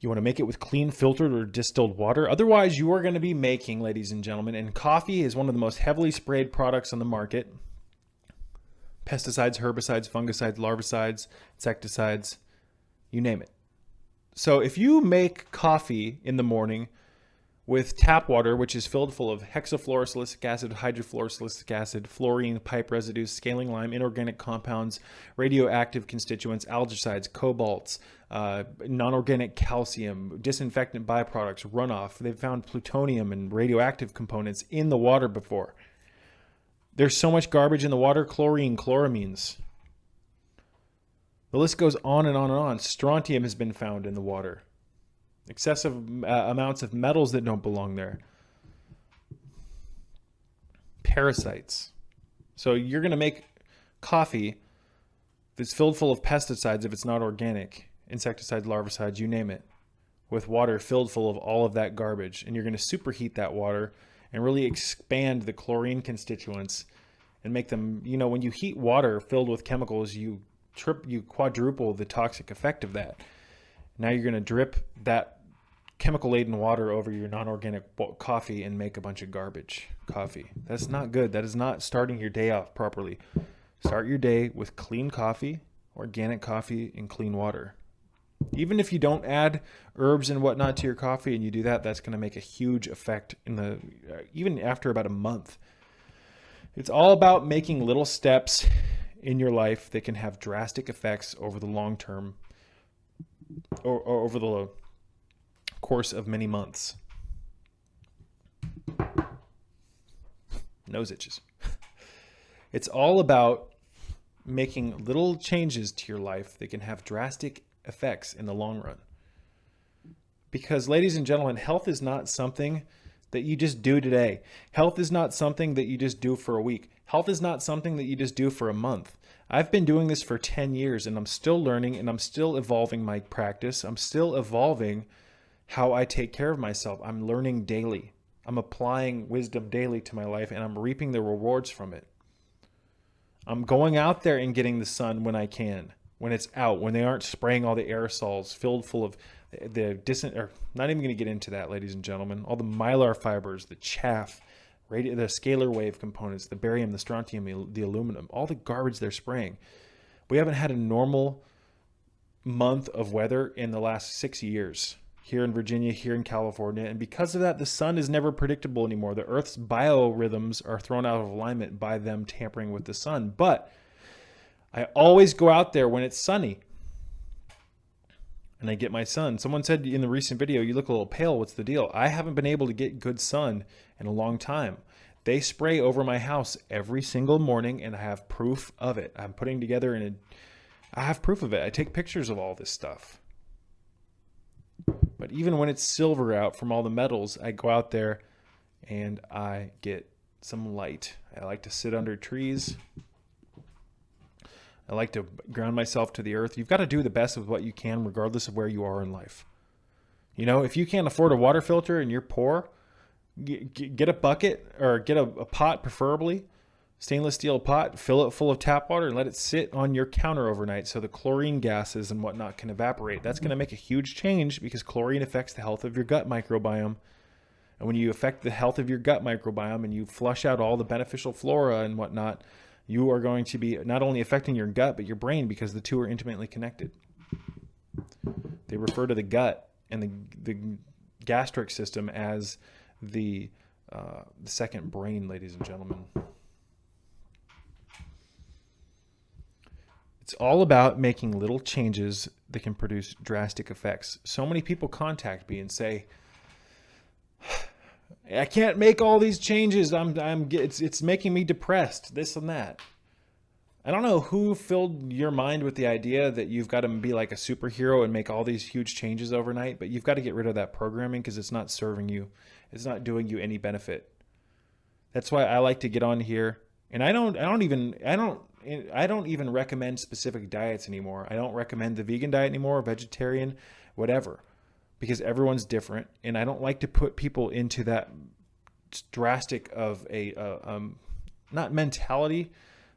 You want to make it with clean filtered or distilled water. Otherwise, you are going to be making, ladies and gentlemen, and coffee is one of the most heavily sprayed products on the market. Pesticides, herbicides, fungicides, larvicides, insecticides, you name it. So if you make coffee in the morning with tap water, which is filled full of hexafluorosilicic acid, hydrofluorosilicic acid, fluorine, pipe residues, scaling lime, inorganic compounds, radioactive constituents, algicides, cobalts, non-organic calcium, disinfectant byproducts, runoff. They've found plutonium and radioactive components in the water before. There's so much garbage in the water, chlorine, chloramines. The list goes on and on and on. Strontium has been found in the water. Excessive amounts of metals that don't belong there. Parasites. So you're going to make coffee that's filled full of pesticides if it's not organic. Insecticides, larvicides, you name it. With water filled full of all of that garbage. And you're going to superheat that water and really expand the chlorine constituents and make them, you know, when you heat water filled with chemicals, you quadruple the toxic effect of that. Now you're going to drip that chemical-laden water over your non-organic coffee and make a bunch of garbage coffee. That's not good. That is not starting your day off properly. Start your day with clean coffee, organic coffee, and clean water. Even if you don't add herbs and whatnot to your coffee and you do that, that's going to make a huge effect in the even after about a month. It's all about making little steps in your life that can have drastic effects over the long term or over the course of many months. Nose itches. It's all about making little changes to your life that can have drastic effects in the long run. Because, ladies and gentlemen, health is not something that you just do today. Health is not something that you just do for a week. Health is not something that you just do for a month. I've been doing this for 10 years and I'm still learning and I'm still evolving my practice. I'm still evolving how I take care of myself. I'm learning daily. I'm applying wisdom daily to my life and I'm reaping the rewards from it. I'm going out there and getting the sun when I can, when it's out, when they aren't spraying all the aerosols filled full of not even going to get into that, ladies and gentlemen, all the mylar fibers, the chaff, the scalar wave components, the barium, the strontium, the aluminum, all the garbage they're spraying. We haven't had a normal month of weather in the last 6 years here in Virginia, here in California. And because of that, the sun is never predictable anymore. The Earth's biorhythms are thrown out of alignment by them tampering with the sun. But I always go out there when it's sunny and I get my sun. Someone said in the recent video, you look a little pale. What's the deal? I haven't been able to get good sun in a long time. They spray over my house every single morning and I have proof of it. I'm putting together I have proof of it. I take pictures of all this stuff. But even when it's silver out from all the metals, I go out there and I get some light. I like to sit under trees. I like to ground myself to the earth. You've got to do the best with what you can, regardless of where you are in life. You know, if you can't afford a water filter and you're poor, get a bucket or get a pot, preferably stainless steel pot, fill it full of tap water and let it sit on your counter overnight so the chlorine gases and whatnot can evaporate. That's going to make a huge change because chlorine affects the health of your gut microbiome. And when you affect the health of your gut microbiome and you flush out all the beneficial flora and whatnot, you are going to be not only affecting your gut, but your brain, because the two are intimately connected. They refer to the gut and the gastric system as the second brain, ladies and gentlemen. It's all about making little changes that can produce drastic effects. So many people contact me and say, I can't make all these changes. It's making me depressed, this and that. I don't know who filled your mind with the idea that you've got to be like a superhero and make all these huge changes overnight, but you've got to get rid of that programming because it's not serving you. It's not doing you any benefit. That's why I like to get on here. And I don't I don't even recommend specific diets anymore. I don't recommend the vegan diet anymore, vegetarian, whatever, because everyone's different. And I don't like to put people into that drastic of a, not mentality,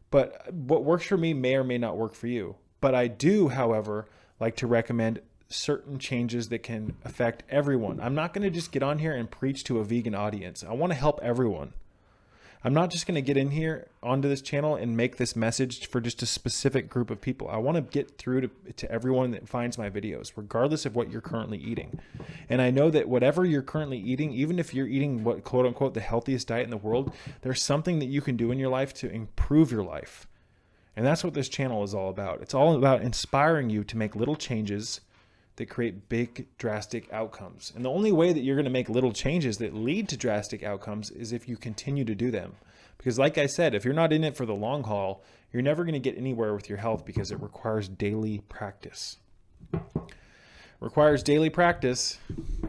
but what works for me may or may not work for you. But I do, however, like to recommend certain changes that can affect everyone. I'm not going to just get on here and preach to a vegan audience. I want to help everyone. I'm not just going to get in here onto this channel and make this message for just a specific group of people. I want to get through to everyone that finds my videos, regardless of what you're currently eating. And I know that whatever you're currently eating, even if you're eating what quote unquote the healthiest diet in the world, there's something that you can do in your life to improve your life. And that's what this channel is all about. It's all about inspiring you to make little changes that create big, drastic outcomes. And the only way that you're going to make little changes that lead to drastic outcomes is if you continue to do them. Because like I said, if you're not in it for the long haul, you're never going to get anywhere with your health because it requires daily practice. Requires daily practice,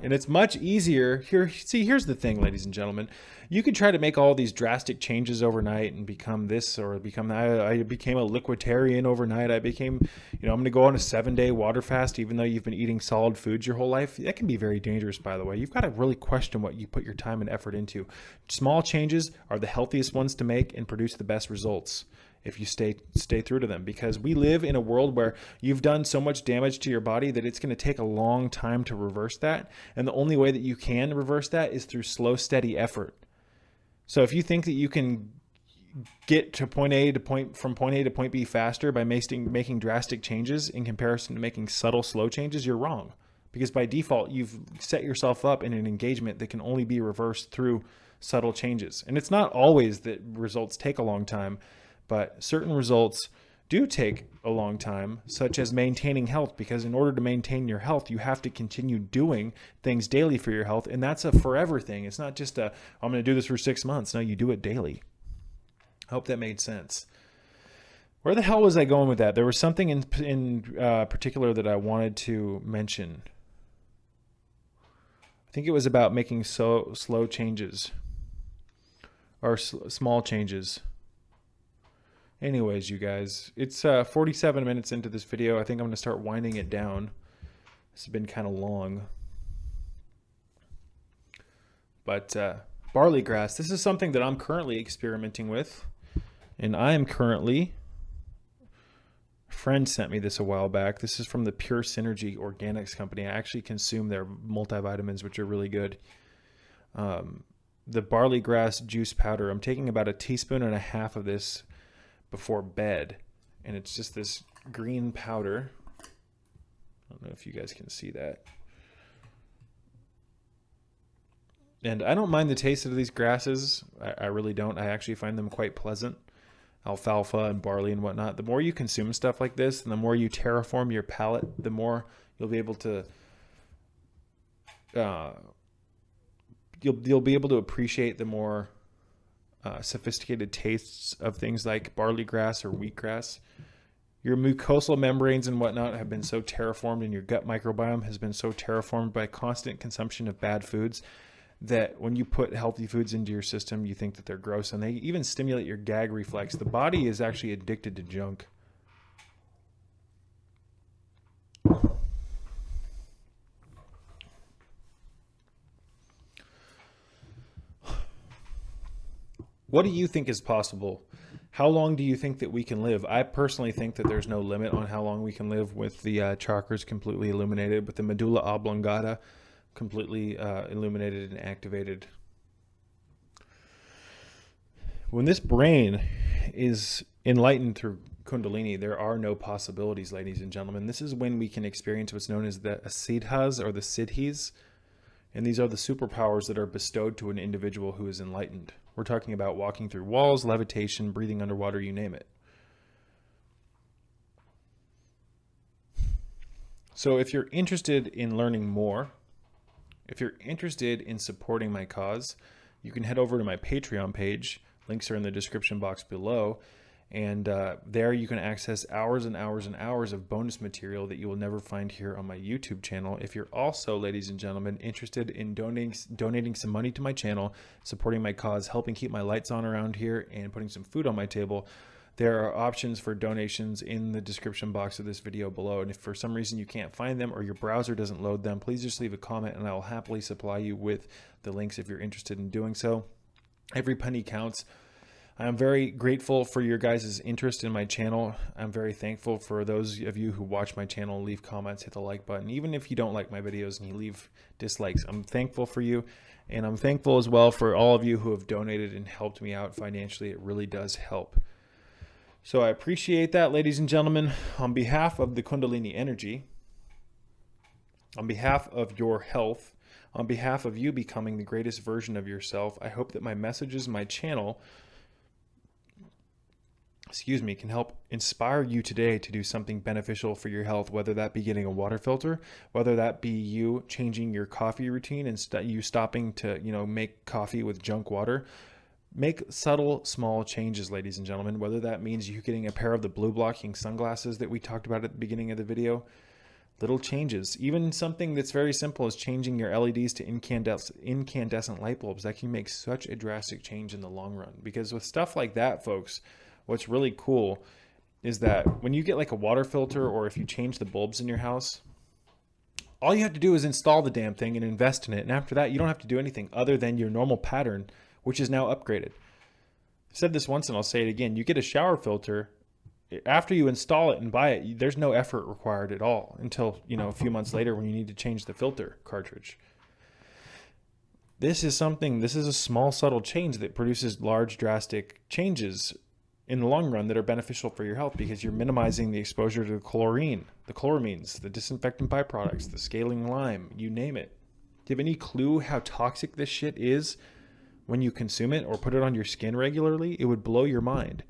and it's much easier. Here's the thing, ladies and gentlemen. You can try to make all these drastic changes overnight and become this or become that. I became a liquiditarian overnight. I became, I'm going to go on a 7-day water fast, even though you've been eating solid foods your whole life. That can be very dangerous, by the way. You've got to really question what you put your time and effort into. Small changes are the healthiest ones to make and produce the best results if you stay through to them, because we live in a world where you've done so much damage to your body that it's going to take a long time to reverse that. And the only way that you can reverse that is through slow, steady effort. So if you think that you can get to point A to point B faster by making drastic changes in comparison to making subtle, slow changes, you're wrong. Because by default, you've set yourself up in an engagement that can only be reversed through subtle changes. And it's not always that results take a long time, but certain results do take a long time, such as maintaining health, because in order to maintain your health, you have to continue doing things daily for your health. And that's a forever thing. It's not just I'm going to do this for 6 months. No, you do it daily. I hope that made sense. Where the hell was I going with that? There was something in particular that I wanted to mention. I think it was about making slow changes or small changes. Anyways, you guys, it's 47 minutes into this video. I think I'm going to start winding it down. This has been kind of long. But barley grass, this is something that I'm currently experimenting with. And I am currently, a friend sent me this a while back. This is from the Pure Synergy Organics company. I actually consume their multivitamins, which are really good. The barley grass juice powder, I'm taking about 1.5 teaspoons of this before bed, and it's just this green powder. I don't know if you guys can see that. And I don't mind the taste of these grasses. I really don't. I actually find them quite pleasant. Alfalfa and barley and whatnot. The more you consume stuff like this, and the more you terraform your palate, the more you'll be able to you'll be able to appreciate the more sophisticated tastes of things like barley grass or wheatgrass. Your mucosal membranes and whatnot have been so terraformed, and your gut microbiome has been so terraformed by constant consumption of bad foods that when you put healthy foods into your system, you think that they're gross, and they even stimulate your gag reflex. The body is actually addicted to junk. What do you think is possible? How long do you think that we can live? I personally think that there's no limit on how long we can live with the chakras completely illuminated, with the medulla oblongata completely illuminated and activated. When this brain is enlightened through Kundalini, there are no possibilities, ladies and gentlemen. This is when we can experience what's known as the siddhas or the siddhis. And these are the superpowers that are bestowed to an individual who is enlightened. We're talking about walking through walls, levitation, breathing underwater, you name it. So if you're interested in learning more, if you're interested in supporting my cause, you can head over to my Patreon page. Links are in the description box below. And there you can access hours and hours and hours of bonus material that you will never find here on my YouTube channel. If you're also, ladies and gentlemen, interested in donating some money to my channel, supporting my cause, helping keep my lights on around here, and putting some food on my table, There are options for donations in the description box of this video below. And if for some reason you can't find them or your browser doesn't load them, please just leave a comment and I will happily supply you with the links if you're interested in doing so. Every penny counts. I'm very grateful for your guys' interest in my channel. I'm very thankful for those of you who watch my channel, leave comments, hit the like button. Even if you don't like my videos and you leave dislikes, I'm thankful for you. And I'm thankful as well for all of you who have donated and helped me out financially. It really does help. So I appreciate that, ladies and gentlemen. On behalf of the Kundalini energy, on behalf of your health, on behalf of you becoming the greatest version of yourself, I hope that my messages, my channel, can help inspire you today to do something beneficial for your health, whether that be getting a water filter, whether that be you changing your coffee routine and you stopping to, make coffee with junk water. Make subtle, small changes, ladies and gentlemen, whether that means you getting a pair of the blue blocking sunglasses that we talked about at the beginning of the video. Little changes, even something that's very simple as changing your LEDs to incandescent light bulbs, that can make such a drastic change in the long run. Because with stuff like that, folks, what's really cool is that when you get like a water filter or if you change the bulbs in your house, all you have to do is install the damn thing and invest in it. And after that, you don't have to do anything other than your normal pattern, which is now upgraded. I've said this once and I'll say it again. You get a shower filter. After you install it and buy it, there's no effort required at all until, a few months later when you need to change the filter cartridge. This is a small, subtle change that produces large, drastic changes in the long run that are beneficial for your health because you're minimizing the exposure to the chlorine, the chloramines, the disinfectant byproducts, the scaling lime, you name it. Do you have any clue how toxic this shit is when you consume it or put it on your skin regularly? It would blow your mind.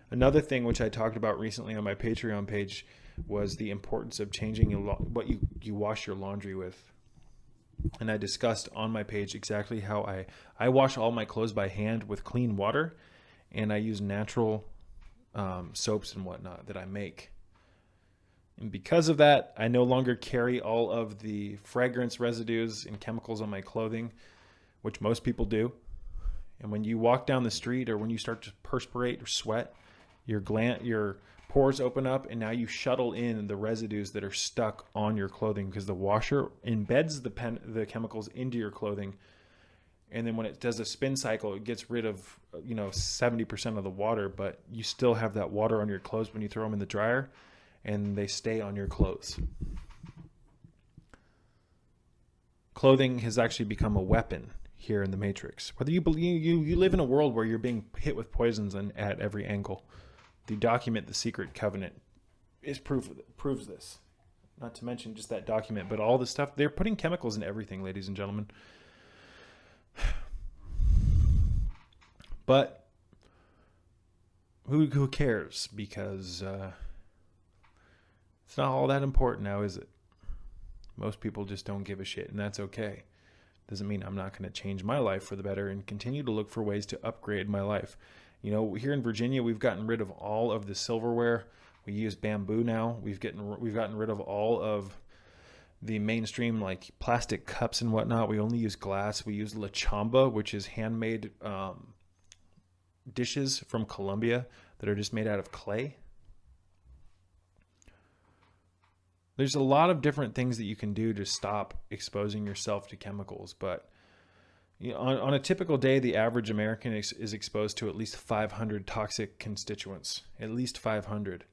Another thing which I talked about recently on my Patreon page was the importance of changing what you wash your laundry with. And I discussed on my page exactly how I wash all my clothes by hand with clean water, and I use natural soaps and whatnot that I make. And because of that, I no longer carry all of the fragrance residues and chemicals on my clothing, which most people do. And when you walk down the street or when you start to perspirate or sweat, your pores open up and now you shuttle in the residues that are stuck on your clothing because the washer embeds the chemicals into your clothing. And then when it does a spin cycle, it gets rid of, 70% of the water, but you still have that water on your clothes when you throw them in the dryer and they stay on your clothes. Clothing has actually become a weapon here in the Matrix. Whether you believe you live in a world where you're being hit with poisons at every angle. The document, The Secret Covenant, proves this. Not to mention just that document, but all the stuff. They're putting chemicals in everything, ladies and gentlemen. But who cares? Because it's not all that important now, is it? Most people just don't give a shit, and that's okay. Doesn't mean I'm not going to change my life for the better and continue to look for ways to upgrade my life. Here in Virginia, we've gotten rid of all of the silverware. We use bamboo now. We've gotten rid of all of the mainstream like plastic cups and whatnot. We only use glass. We use La Chamba, which is handmade dishes from Colombia that are just made out of clay. There's a lot of different things that you can do to stop exposing yourself to chemicals, but on a typical day, the average American is exposed to at least 500 toxic constituents, at least 500.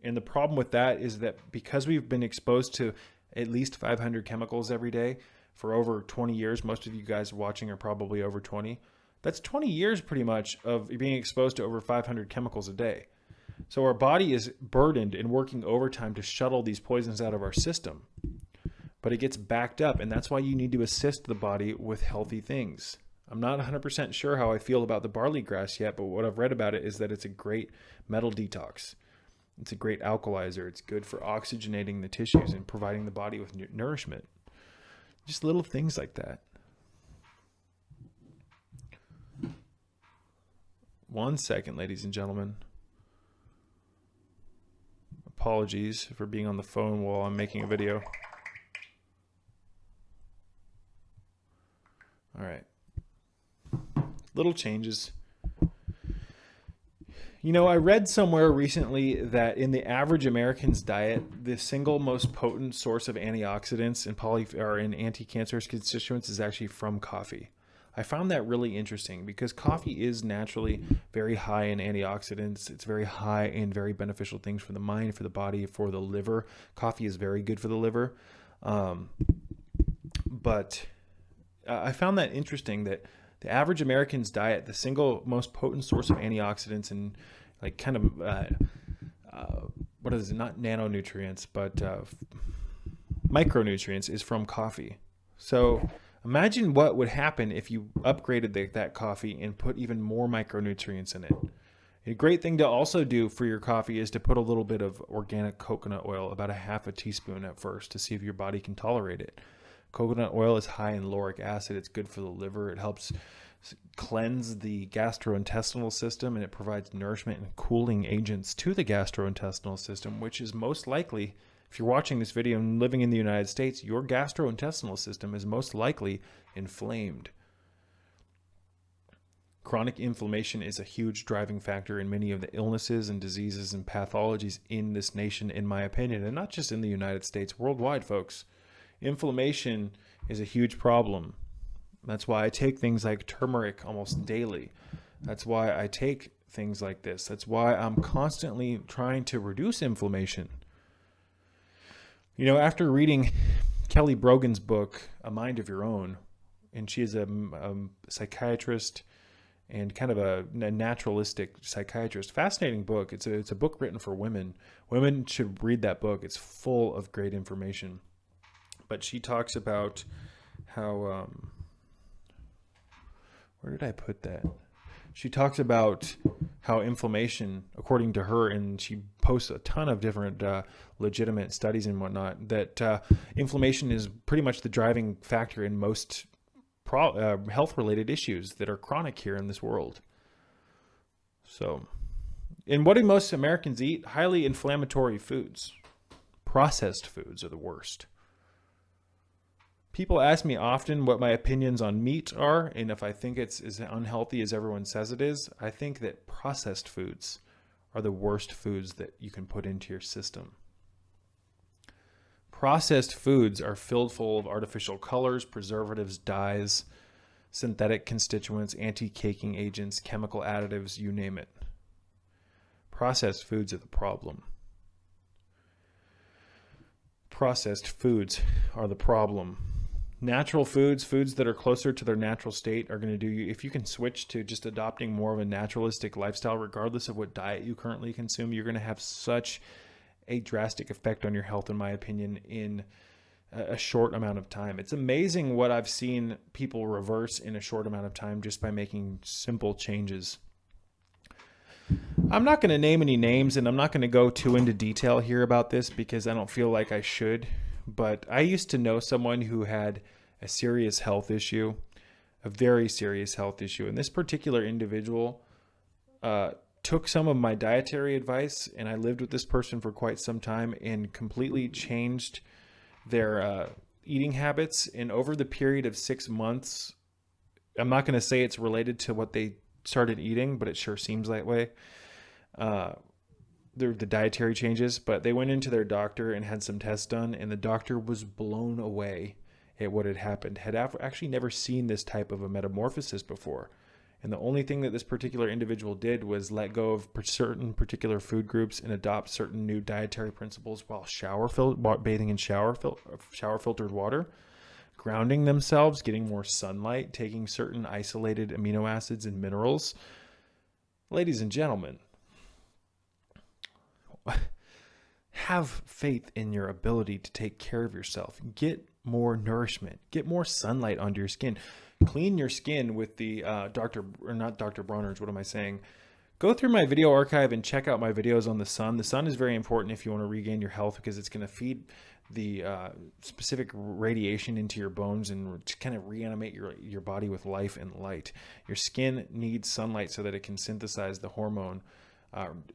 And the problem with that is that because we've been exposed to at least 500 chemicals every day for over 20 years, most of you guys watching are probably over 20. That's 20 years pretty much of being exposed to over 500 chemicals a day. So our body is burdened and working overtime to shuttle these poisons out of our system. But it gets backed up, and that's why you need to assist the body with healthy things. I'm not 100% sure how I feel about the barley grass yet, but what I've read about it is that it's a great metal detox. It's a great alkalizer. It's good for oxygenating the tissues and providing the body with nourishment. Just little things like that. One second, ladies and gentlemen. Apologies for being on the phone while I'm making a video. All right. Little changes. You know, I read somewhere recently that in the average American's diet, the single most potent source of antioxidants and in anti-cancerous constituents is actually from coffee. I found that really interesting because coffee is naturally very high in antioxidants. It's very high in very beneficial things for the mind, for the body, for the liver. Coffee is very good for the liver. But I found that interesting that the average American's diet, the single most potent source of antioxidants and like kind of, what is it? Not nanonutrients, but micronutrients is from coffee. So imagine what would happen if you upgraded that coffee and put even more micronutrients in it. A great thing to also do for your coffee is to put a little bit of organic coconut oil, about a half a teaspoon at first, to see if your body can tolerate it. Coconut oil is high in lauric acid. It's good for the liver. It helps cleanse the gastrointestinal system, and it provides nourishment and cooling agents to the gastrointestinal system, which is most likely, if you're watching this video and living in the United States, your gastrointestinal system is most likely inflamed. Chronic inflammation is a huge driving factor in many of the illnesses and diseases and pathologies in this nation, in my opinion, and not just in the United States, worldwide, folks. Inflammation is a huge problem. That's why I take things like turmeric almost daily. That's why I take things like this. That's why I'm constantly trying to reduce inflammation. You know, after reading Kelly Brogan's book, A Mind of Your Own, and she is a psychiatrist and kind of a naturalistic psychiatrist. Fascinating book. It's a book written for women. Women should read that book. It's full of great information. But she talks about how, where did I put that? She talks about how inflammation, according to her, and she posts a ton of different legitimate studies and whatnot, that inflammation is pretty much the driving factor in most health-related issues that are chronic here in this world. So, and what do most Americans eat? Highly inflammatory foods. Processed foods are the worst. People ask me often what my opinions on meat are, and if I think it's as unhealthy as everyone says it is. I think that processed foods are the worst foods that you can put into your system. Processed foods are filled full of artificial colors, preservatives, dyes, synthetic constituents, anti-caking agents, chemical additives, you name it. Processed foods are the problem. Processed foods are the problem. Natural foods, foods that are closer to their natural state, are going to do you. If you can switch to just adopting more of a naturalistic lifestyle, regardless of what diet you currently consume, you're going to have such a drastic effect on your health, in my opinion, in a short amount of time. It's amazing what I've seen people reverse in a short amount of time just by making simple changes. I'm not going to name any names, and I'm not going to go too into detail here about this because I don't feel like I should. But I used to know someone who had a serious health issue, a very serious health issue. And this particular individual took some of my dietary advice, and I lived with this person for quite some time and completely changed their eating habits. And over the period of 6 months, I'm not going to say it's related to what they started eating, but it sure seems that way. The dietary changes, but they went into their doctor and had some tests done, and the doctor was blown away at what had happened. Had actually never seen this type of a metamorphosis before. And the only thing that this particular individual did was let go of certain particular food groups and adopt certain new dietary principles while bathing in shower filtered water, grounding themselves, getting more sunlight, taking certain isolated amino acids and minerals. Ladies and gentlemen, have faith in your ability to take care of yourself. Get more nourishment. Get more sunlight onto your skin. Clean your skin with the Dr. Bronner's, what am I saying? Go through my video archive and check out my videos on the sun. The sun is very important if you want to regain your health because it's going to feed the specific radiation into your bones and to kind of reanimate your body with life and light. Your skin needs sunlight so that it can synthesize the hormone.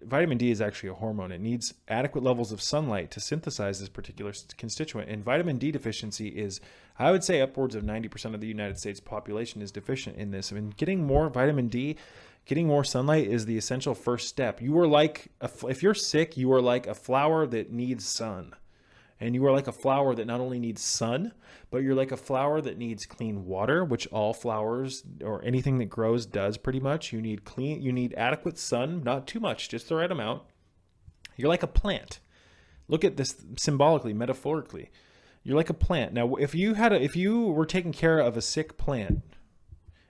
Vitamin D is actually a hormone. It needs adequate levels of sunlight to synthesize this particular constituent. And vitamin D deficiency is, I would say, upwards of 90% of the United States population is deficient in this. I mean, getting more vitamin D Getting more sunlight is the essential first step. You are like, if you're sick, you are like a flower that needs sun. And you are like a flower that not only needs sun, but you're like a flower that needs clean water, which all flowers or anything that grows does pretty much. You need adequate sun, not too much, just the right amount. You're like a plant. Look at this symbolically, metaphorically. You're like a plant. Now, if you were taking care of a sick plant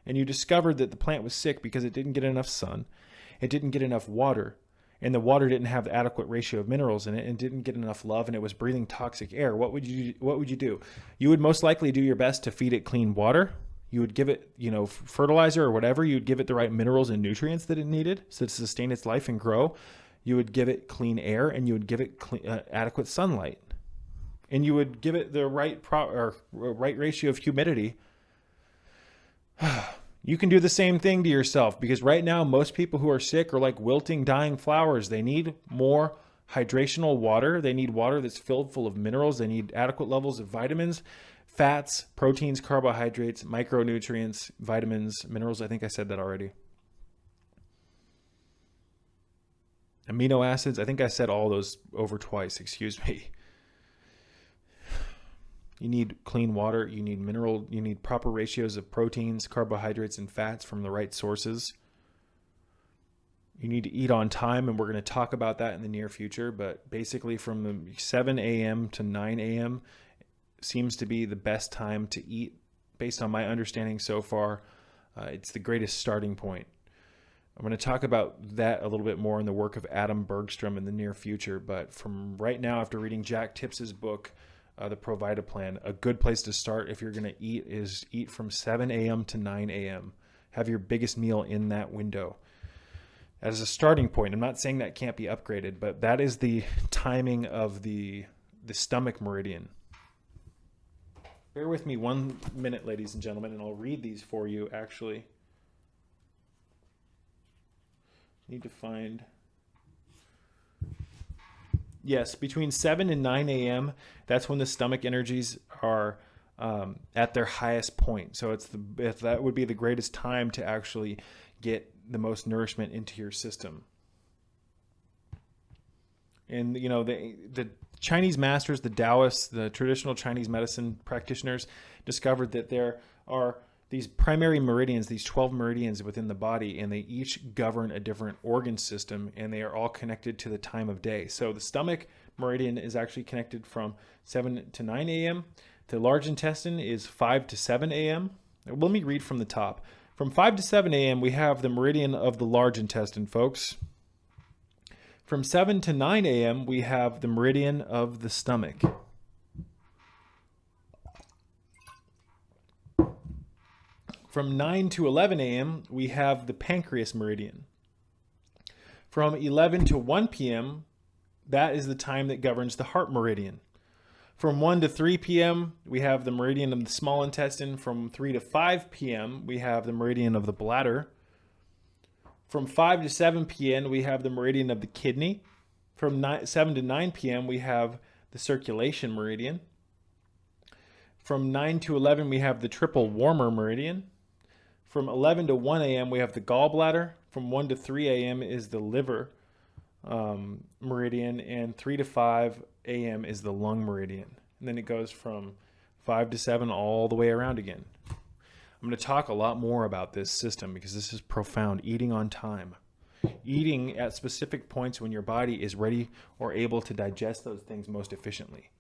and you discovered that the plant was sick because it didn't get enough sun, it didn't get enough water, and the water didn't have the adequate ratio of minerals in it and didn't get enough love, and it was breathing toxic air, what would you do? You would most likely do your best to feed it clean water. You would give it, fertilizer or whatever. You'd give it the right minerals and nutrients that it needed so to sustain its life and grow. You would give it clean air, and you would give it adequate sunlight, and you would give it the right ratio of humidity. You can do the same thing to yourself, because right now most people who are sick are like wilting, dying flowers. They need more hydrational water. They need water that's filled full of minerals. They need adequate levels of vitamins, fats, proteins, carbohydrates, micronutrients, vitamins, minerals. I think I said that already. Amino acids. I think I said all those over twice. Excuse me. You need clean water. You need proper ratios of proteins, carbohydrates, and fats from the right sources. You need to eat on time, and we're going to talk about that in the near future. But basically from 7 a.m. to 9 a.m. seems to be the best time to eat based on my understanding so far. It's the greatest starting point. I'm going to talk about that a little bit more in the work of Adam Bergstrom in the near future. But from right now, after reading Jack Tipps's book, The Provida Plan, a good place to start if you're going to eat is eat from 7 a.m. to 9 a.m. Have your biggest meal in that window. As a starting point, I'm not saying that can't be upgraded, but that is the timing of the stomach meridian. Bear with me 1 minute, ladies and gentlemen, and I'll read these for you, actually. Need to find... Yes, between 7 and 9 a.m., that's when the stomach energies are at their highest point. So that would be the greatest time to actually get the most nourishment into your system. And, the Chinese masters, the Taoists, the traditional Chinese medicine practitioners discovered that there are these primary meridians, these 12 meridians within the body, and they each govern a different organ system, and they are all connected to the time of day. So the stomach meridian is actually connected from 7 to 9 a.m. The large intestine is 5 to 7 a.m. Let me read from the top. From 5 to 7 a.m., we have the meridian of the large intestine, folks. From 7 to 9 a.m., we have the meridian of the stomach. From 9 to 11 a.m., we have the pancreas meridian. From 11 to 1 p.m., that is the time that governs the heart meridian. From 1 to 3 p.m., we have the meridian of the small intestine. From 3 to 5 p.m., we have the meridian of the bladder. From 5 to 7 p.m., we have the meridian of the kidney. From 7 to 9 p.m., we have the circulation meridian. From 9 to 11, we have the triple warmer meridian. From 11 to 1 a.m., we have the gallbladder. From 1 to 3 a.m. is the liver meridian. And 3 to 5 a.m. is the lung meridian. And then it goes from 5 to 7 all the way around again. I'm going to talk a lot more about this system because this is profound. Eating on time. Eating at specific points when your body is ready or able to digest those things most efficiently.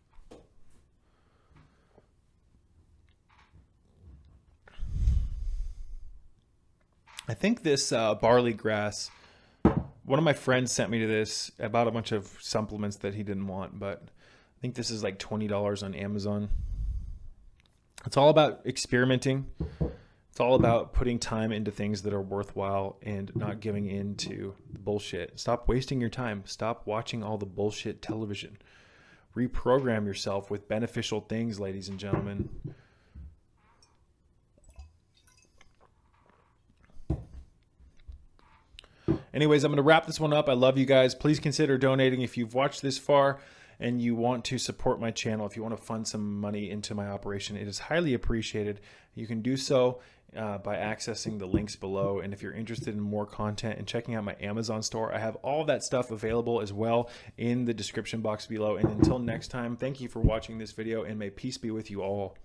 I think this barley grass, one of my friends sent me to this about a bunch of supplements that he didn't want, but I think this is like $20 on Amazon. It's all about experimenting. It's all about putting time into things that are worthwhile and not giving in to the bullshit. Stop wasting your time. Stop watching all the bullshit television. Reprogram yourself with beneficial things, ladies and gentlemen. Anyways, I'm going to wrap this one up. I love you guys. Please consider donating if you've watched this far and you want to support my channel. If you want to fund some money into my operation, it is highly appreciated. You can do so by accessing the links below. And if you're interested in more content and checking out my Amazon store, I have all that stuff available as well in the description box below. And until next time, thank you for watching this video, and may peace be with you all.